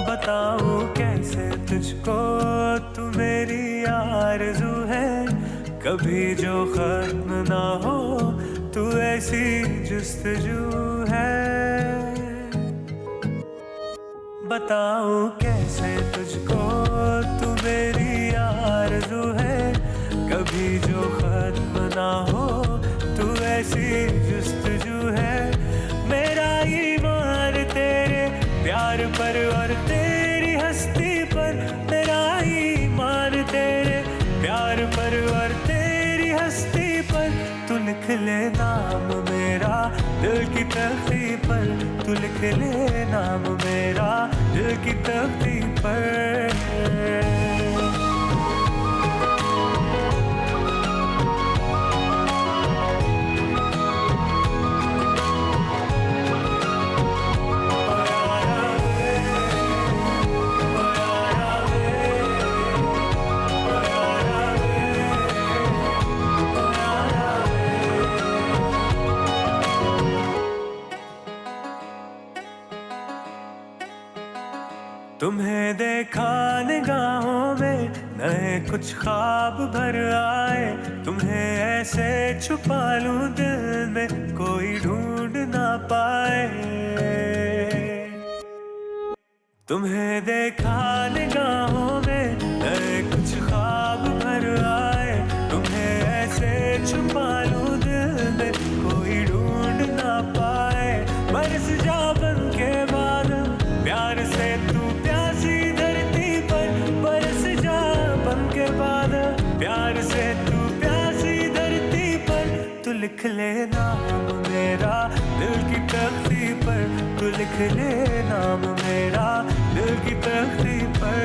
बताऊं कैसे तुझको, तू मेरी आरज़ू है, कभी जो खत्म ना हो, तू ऐसी जुस्तजू है। बताऊं कैसे तुझको, तू मेरी आरज़ू है, कभी जो खत्म ना हो, तू ऐसी जुस्तजू है। मेरा ईमान तेरे प्यार पर और तेरी हस्ती पर, मेरा ईमान तेरे प्यार पर और तेरी हस्ती पर। तू लिख ले नाम मेरा दिल की तख्ती पर, तू लिख ले नाम मेरा दिल की तख्ती पर। तुम्हें देखा निगाहों में, नए कुछ ख्वाब भर आए, तुम्हें ऐसे छुपा लूं दिल में, कोई ढूंढ ना पाए। तुम्हें देखा निगाहों में नए कुछ ख्वाब भर आए, तुम्हें ऐसे छुपा लूं दिल में कोई ढूंढ ना पाए। बरस जा बन के बादल प्यार से तू प्यासी धरती पर, बरस जा बन के बादल प्यार से तू प्यासी धरती पर। तू लिख ले नाम मेरा दिल की तख्ती पर, तू लिख ले नाम मेरा दिल की तख्ती पर।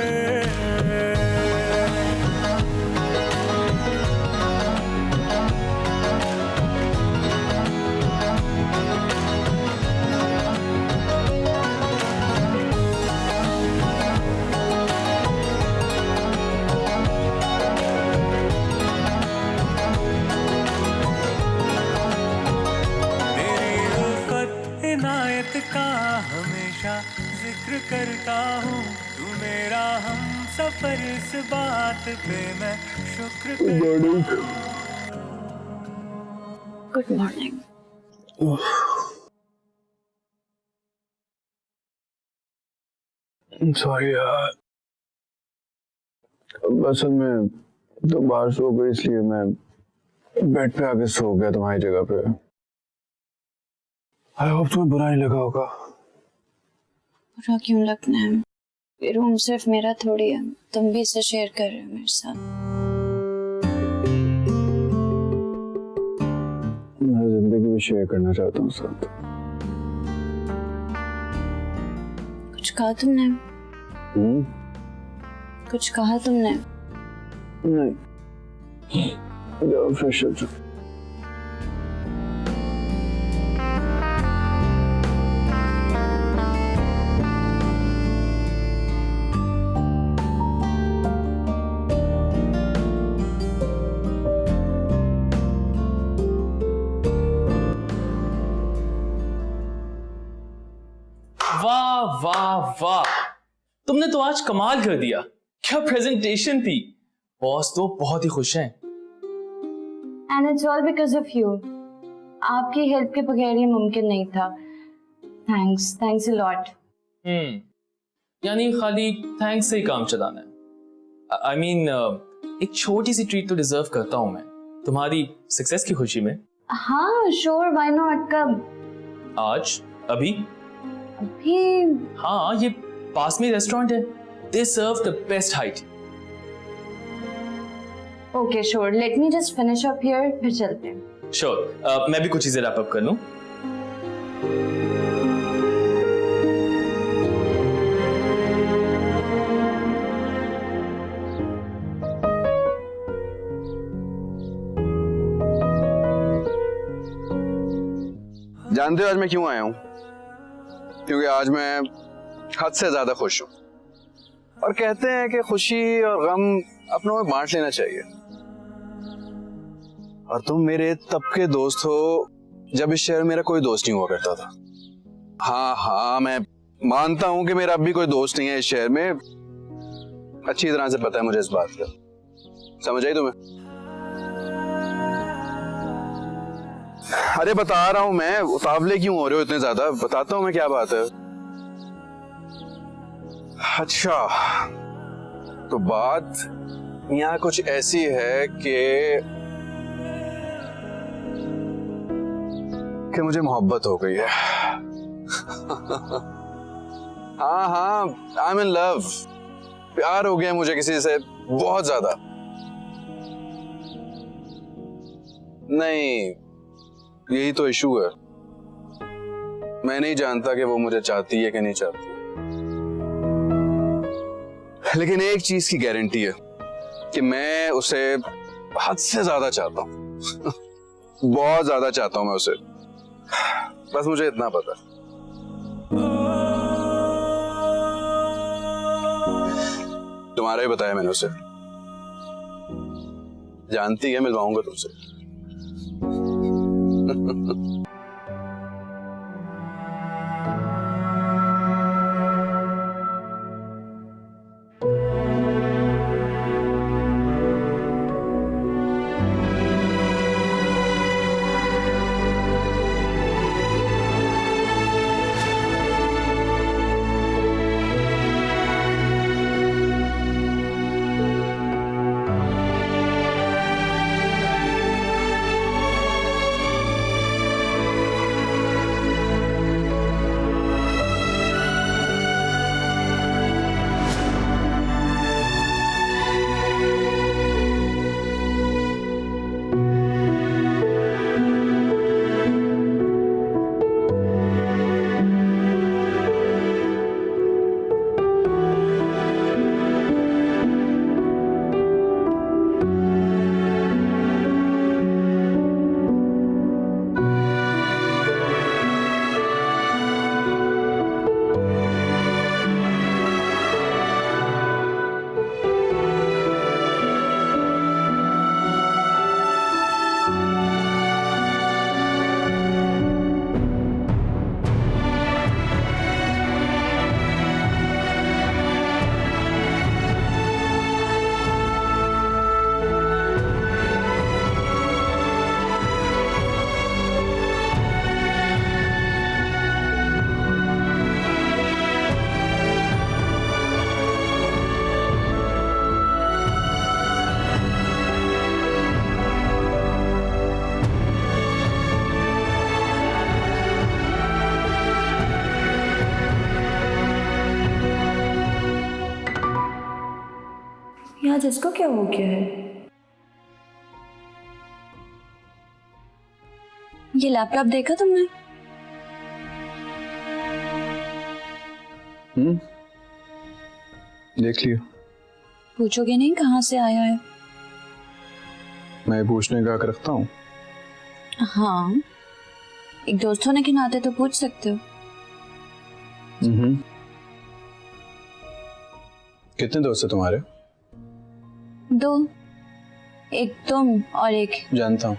इनायत का हमेशा जिक्र करता हूँ, तू मेरा हम सफर, इस बात पे मैं शुक्र करता हूँ। Good morning. सॉरी यार, असल में तुम बाहर सो गई इसलिए मैं बेड पे आके सो गया तुम्हारी जगह पे। आई होप तुम्हें बुरा नहीं लगा होगा। बुरा क्यों लगना है? ये रूम सिर्फ मेरा थोड़ी है, तुम भी इसे शेयर कर रहे हो मेरे साथ। मैं जिंदगी भी शेयर करना चाहता हूँ साथ। कुछ कहा तुमने? कुछ कहा तुमने? नहीं, जाओ फ्रेश हो जाओ। वाह वाह वाह, तुमने तो आज कमाल कर दिया। क्या प्रेजेंटेशन थी। बॉस तो बहुत ही खुश हैं। And it's all because of you. आपकी हेल्प के बगैर ये मुमकिन नहीं था। Thanks a lot. यानी खाली थैंक्स से ही काम चलाना है। आई मीन एक छोटी सी ट्रीट तो डिजर्व करता हूं मैं तुम्हारी सक्सेस की खुशी में। हाँ श्योर, व्हाई नॉट। कब? आज? अभी? हाँ, ये पास में रेस्टोरेंट है। They serve the best height. Okay sure, let me just finish up here, फिर चलते हैं। श्योर, मैं भी कुछ चीजें रैप अप कर लूं। जानते हो आज मैं क्यों आया हूं? क्योंकि आज मैं हद से ज्यादा खुश हूं। और कहते हैं कि खुशी और गम अपनों में बांट लेना चाहिए। और तुम मेरे तब के दोस्त हो जब इस शहर में मेरा कोई दोस्त नहीं हुआ करता था। हाँ, मैं मानता हूं कि मेरा अब भी कोई दोस्त नहीं है इस शहर में। अच्छी तरह से पता है मुझे इस बात का। समझ आई तुम्हें? अरे बता रहा हूं मैं, उतावले क्यों हो रहे हो इतने ज्यादा? बताता हूं मैं क्या बात है। अच्छा, तो बात यहाँ कुछ ऐसी है कि मुझे मोहब्बत हो गई है। हाँ, आई एम इन लव। प्यार हो गया मुझे किसी से, बहुत ज्यादा। नहीं, यही तो इशू है। मैं नहीं जानता कि वो मुझे चाहती है कि नहीं चाहती, लेकिन एक चीज की गारंटी है कि मैं उसे हद से ज्यादा चाहता हूं। बहुत ज्यादा चाहता हूं मैं उसे। बस मुझे इतना पता। तुम्हारा ही बताया मैंने उसे। जानती है, मिलवाऊंगा तुमसे। आज इसको क्या हो गया है? ये लैपटॉप देखा तुमने? देख लियो। पूछोगे नहीं कहाँ से आया है? मैं पूछने का हक रखता हूँ। हाँ, एक दोस्त होने के नाते तो पूछ सकते हो। कितने दोस्त हैं तुम्हारे? 2, एक तुम और एक। जानता हूँ।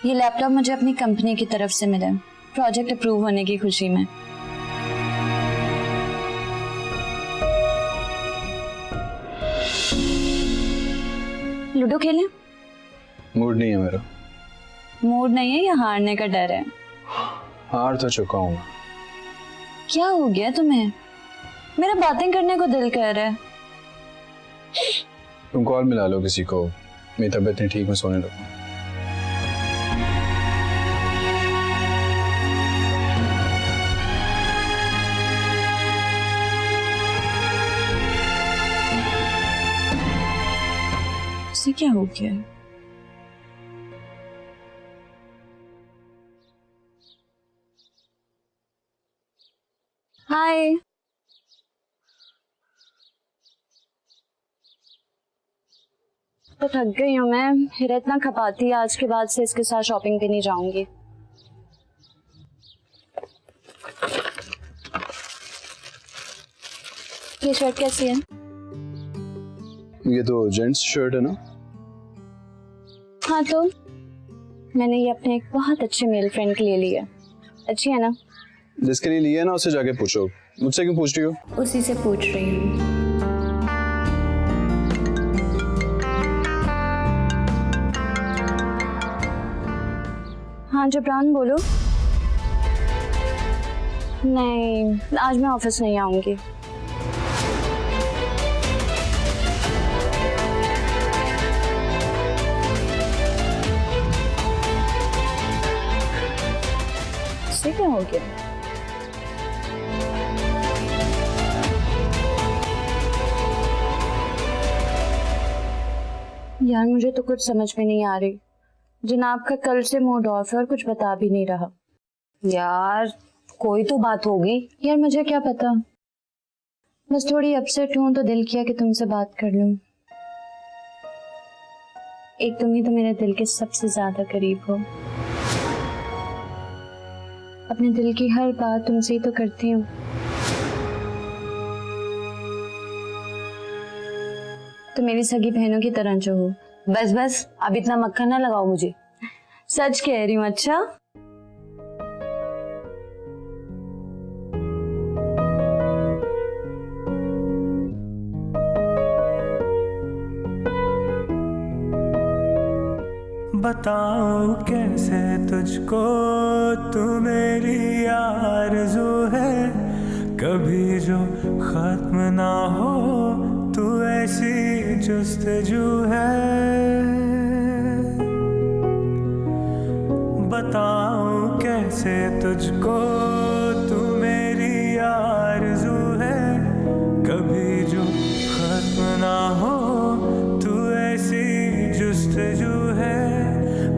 ये लैपटॉप मुझे अपनी कंपनी की तरफ से मिला, प्रोजेक्ट अप्रूव होने की खुशी में। लूडो खेलें? मूड नहीं है मेरा। मूड नहीं है या हारने का डर है? हार तो चुका हूँ। क्या हो गया तुम्हें? मेरा बातें करने को दिल कर रहा है। तुम कॉल मिला लो किसी को, मेरी तबीयत नहीं ठीक, मैं सोने लगूँ। इसे क्या हो गया? हाय। तो थक गई हूँ मैं, हिरा इतना खपाती है, आज के बाद से इसके साथ शॉपिंग पे नहीं जाऊंगी। ये शर्ट कैसी है? ये तो जेंट्स शर्ट है ना? हाँ, तो मैंने ये अपने एक बहुत अच्छे मेल फ्रेंड के लिए लिया। अच्छी है ना? जिसके लिए लिया है ना उससे जाके पूछो, मुझसे क्यों पूछ रही हो? उसी से पूछ रही हूँ। हाँ जबरान बोलो। नहीं, आज मैं ऑफिस नहीं आऊंगी। इससे क्या हो गया? यार मुझे तो कुछ समझ में नहीं आ रही। जनाब का कल से मूड ऑफ है और कुछ बता भी नहीं रहा। यार कोई तो बात होगी। यार मुझे क्या पता, बस थोड़ी अपसेट हूं तो दिल किया कि तुमसे बात कर लूं। एक तुम ही तो मेरे दिल के सबसे ज्यादा करीब हो। अपने दिल की हर बात तुमसे ही तो करती हूँ। तो मेरी सगी बहनों की तरह जो हो। बस बस, अब इतना मक्खन ना लगाओ मुझे। सच कह रही हूँ। अच्छा बताऊं कैसे तुझको, तू मेरी आरज़ू है, कभी जो खत्म ना हो, तू ऐसी जुस्तजू है। बताऊं कैसे तुझको, तू मेरी आरज़ू है, कभी जो खत्म ना हो, तू ऐसी जुस्तजू है।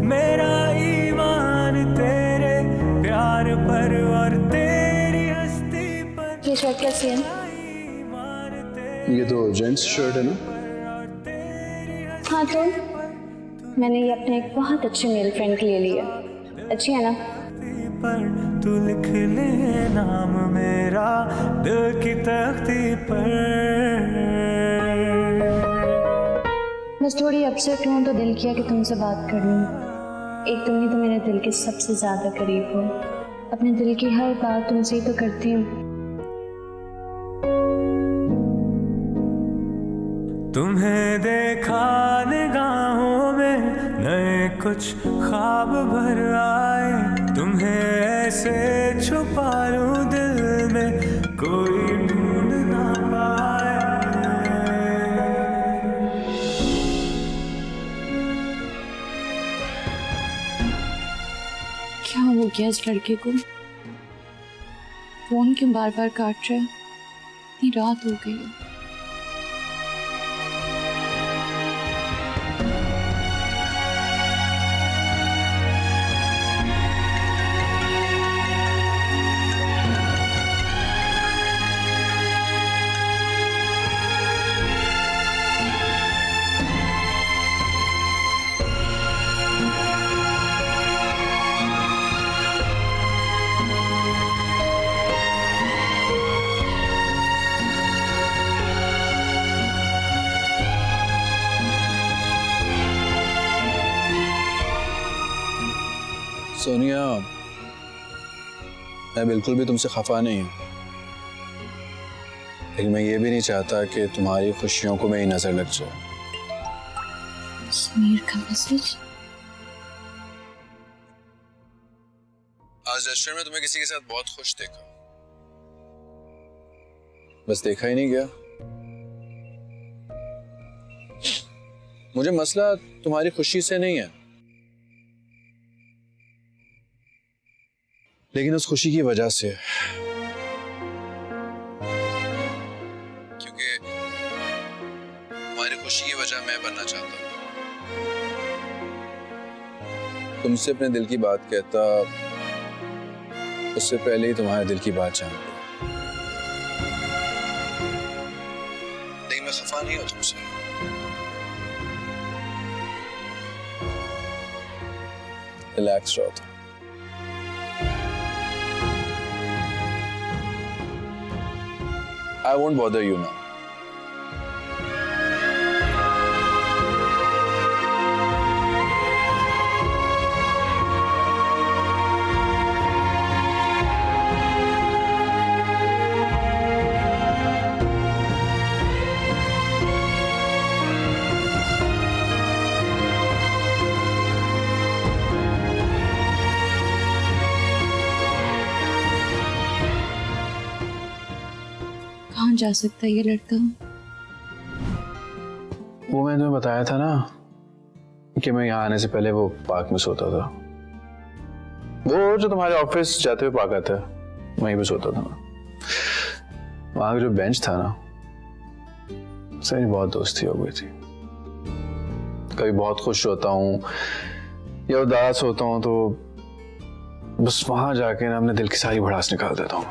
मेरा ईमान तेरे प्यार पर और तेरी हस्ती पर। ये शर्ट कैसी है? ये तो जेंट्स शर्ट है ना? हाँ, तो मैंने ये अपने एक बहुत अच्छे मेल फ्रेंड के लिए लिया। अच्छी है ना? पर तू लिख ले नाम मेरा दिल की तख्ती पर। बस थोड़ी अपसेट हूँ तो दिल किया कि तुमसे बात कर लूँ। एक तुम ही तो मेरे दिल के सबसे ज्यादा करीब हो। अपने दिल की हर बात तुमसे ही तो करती हूँ। तुम्हें देखा निगाहों में, नए कुछ ख्वाब भर आए, तुम्हें ऐसे छुपा लूं दिल में, कोई ढूंढ ना पाए। क्या हो गया इस लड़के को? फोन क्यों बार बार काट रहा है? इतनी रात हो गई है। सोनिया, मैं बिल्कुल भी तुमसे खफा नहीं हूं, लेकिन मैं ये भी नहीं चाहता कि तुम्हारी खुशियों को मेरी नजर लग जाए। समीर का मैसेज। आज रेस्टोरेंट में तुम्हें किसी के साथ बहुत खुश देखा, बस देखा ही नहीं गया। मुझे मसला तुम्हारी खुशी से नहीं है, लेकिन उस खुशी की वजह से, क्योंकि तुम्हारी खुशी की वजह मैं बनना चाहता हूं। तुमसे अपने दिल की बात कहता उससे पहले ही तुम्हारे दिल की बात जान ली। लेकिन मैं खफा नहीं हूं तुमसे। रिलैक्स रहो तुम। I won't bother you now. कहाँ जा सकता है ये लड़का? वो मैंने तुम्हें बताया था ना कि मैं यहाँ आने से पहले वो पार्क में सोता था। वो जो तुम्हारे ऑफिस जाते हुए पार्क आता है, वहीं पे सोता था। वहां का जो बेंच था ना, उससे मेरी बहुत दोस्ती हो गई थी। कभी बहुत खुश होता हूँ या उदास होता हूँ तो बस वहां जाके ना अपने दिल की सारी भड़ास निकाल देता हूँ।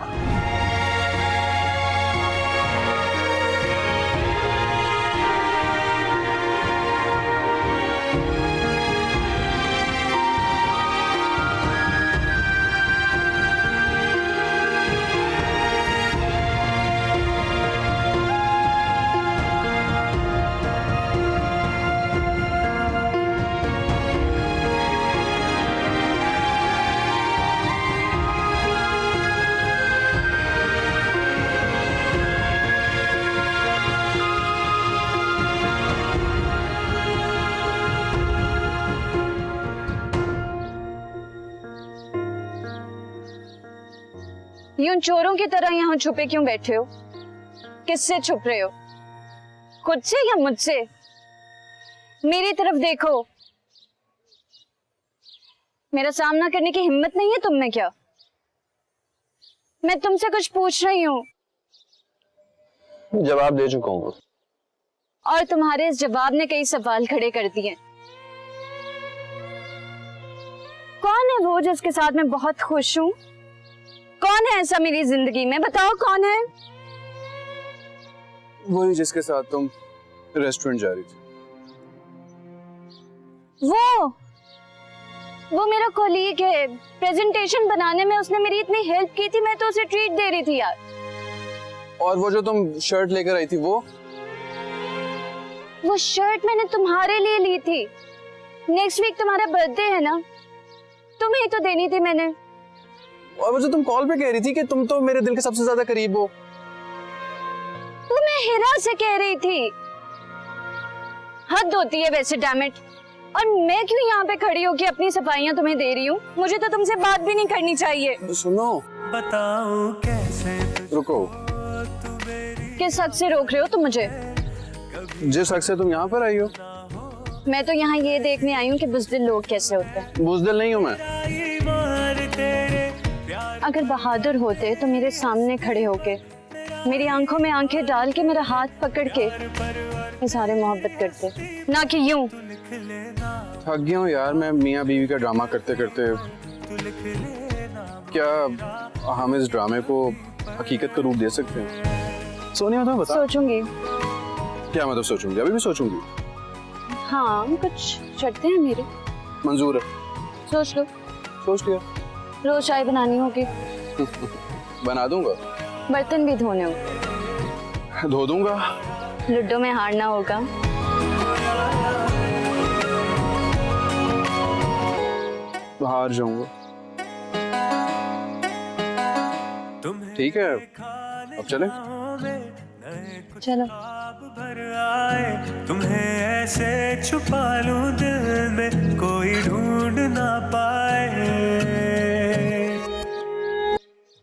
यूं चोरों की तरह यहाँ छुपे क्यों बैठे हो? किससे छुप रहे हो? खुद से या मुझसे? मेरी तरफ देखो। मेरा सामना करने की हिम्मत नहीं है तुम में क्या? मैं तुमसे कुछ पूछ रही हूँ। जवाब दे चुका हूँ और तुम्हारे इस जवाब ने कई सवाल खड़े कर दिए। कौन है वो जिसके साथ मैं बहुत खुश हूँ? कौन है ऐसा मेरी जिंदगी में? बताओ कौन है? वही जिसके साथ तुम रेस्टोरेंट जा रही थी। वो मेरा कोलीग है। प्रेजेंटेशन बनाने में उसने मेरी इतनी हेल्प की थी, मैं तो उसे ट्रीट दे रही थी यार। और वो जो तुम शर्ट लेकर आई थी, वो शर्ट मैंने तुम्हारे लिए ली थी। नेक्स्ट वीक तुम्हारा बर्थडे है ना, तुम्हें ही तो देनी थी मैंने। और वो जो तुम कॉल पे कह रही थी कि तुम तो मेरे दिल के सबसे ज्यादा करीब हो, वो मैं हिरा से कह रही थी। हद होती है वैसे, डैम इट। और मैं क्यों यहाँ पे खड़ी होकर अपनी सफाइयाँ तुम्हें दे रही हूँ? मुझे तो तुमसे बात भी नहीं करनी चाहिए। सुनो, बताओ कैसे रुको। किस हद से रोक रहे हो तुम मुझे? जिस हक से तुम यहाँ पर आई हो। मैं तो यहाँ ये देखने आई हूँ कि बुज़दिल लोग कैसे होते हैं। बुज़दिल नहीं हूँ मैं। अगर बहादुर होते तो मेरे सामने खड़े होके, मेरी आंखों में आंखें डाल के, मेरा हाथ पकड़ के इज़हार मोहब्बत करते, ना कि यूं। थक गया हूँ यार मैं मियाँ बीवी का ड्रामा करते करते। क्या हम इस ड्रामे को हकीकत का रूप दे सकते हैं? सोनिया तुम्हें बता। सोचूंगी। क्या मतलब सोचूंगी? अभी भी सोचूंगी। हाँ, कुछ शर्तें हैं मेरी। मंजूर है। सोच लो। सोच लिया। रोज चाय बनानी होगी। बना दूंगा। बर्तन भी धोने होंगे। धो दूंगा। लूडो में हारना होगा। हार जाऊंगा। ठीक है, अब चले? चलो। भर आए तुम्हें ऐसे छुपा लूं दिल में कोई ढूंढ ना पाए,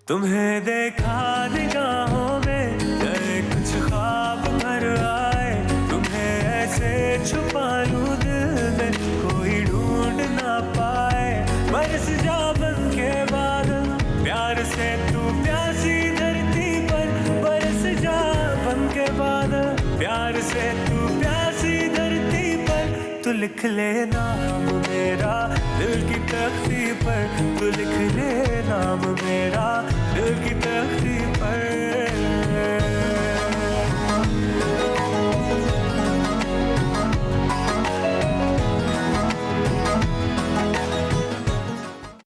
तुम्हें देखा निगाहों में नए कुछ ख्वाब भर आए, तुम्हें ऐसे छुपा लूं दिल में कोई ढूंढ ना पाए, बरस जा बन के बादल प्यार से तू प्यासी धरती पर, बरस जा बन के बादल प्यार से तू प्यासी धरती पर, तू लिख ले नाम मेरा दिल की तख्ती पर, तू लिख ले नाम मेरा दिल की तख्ती पर।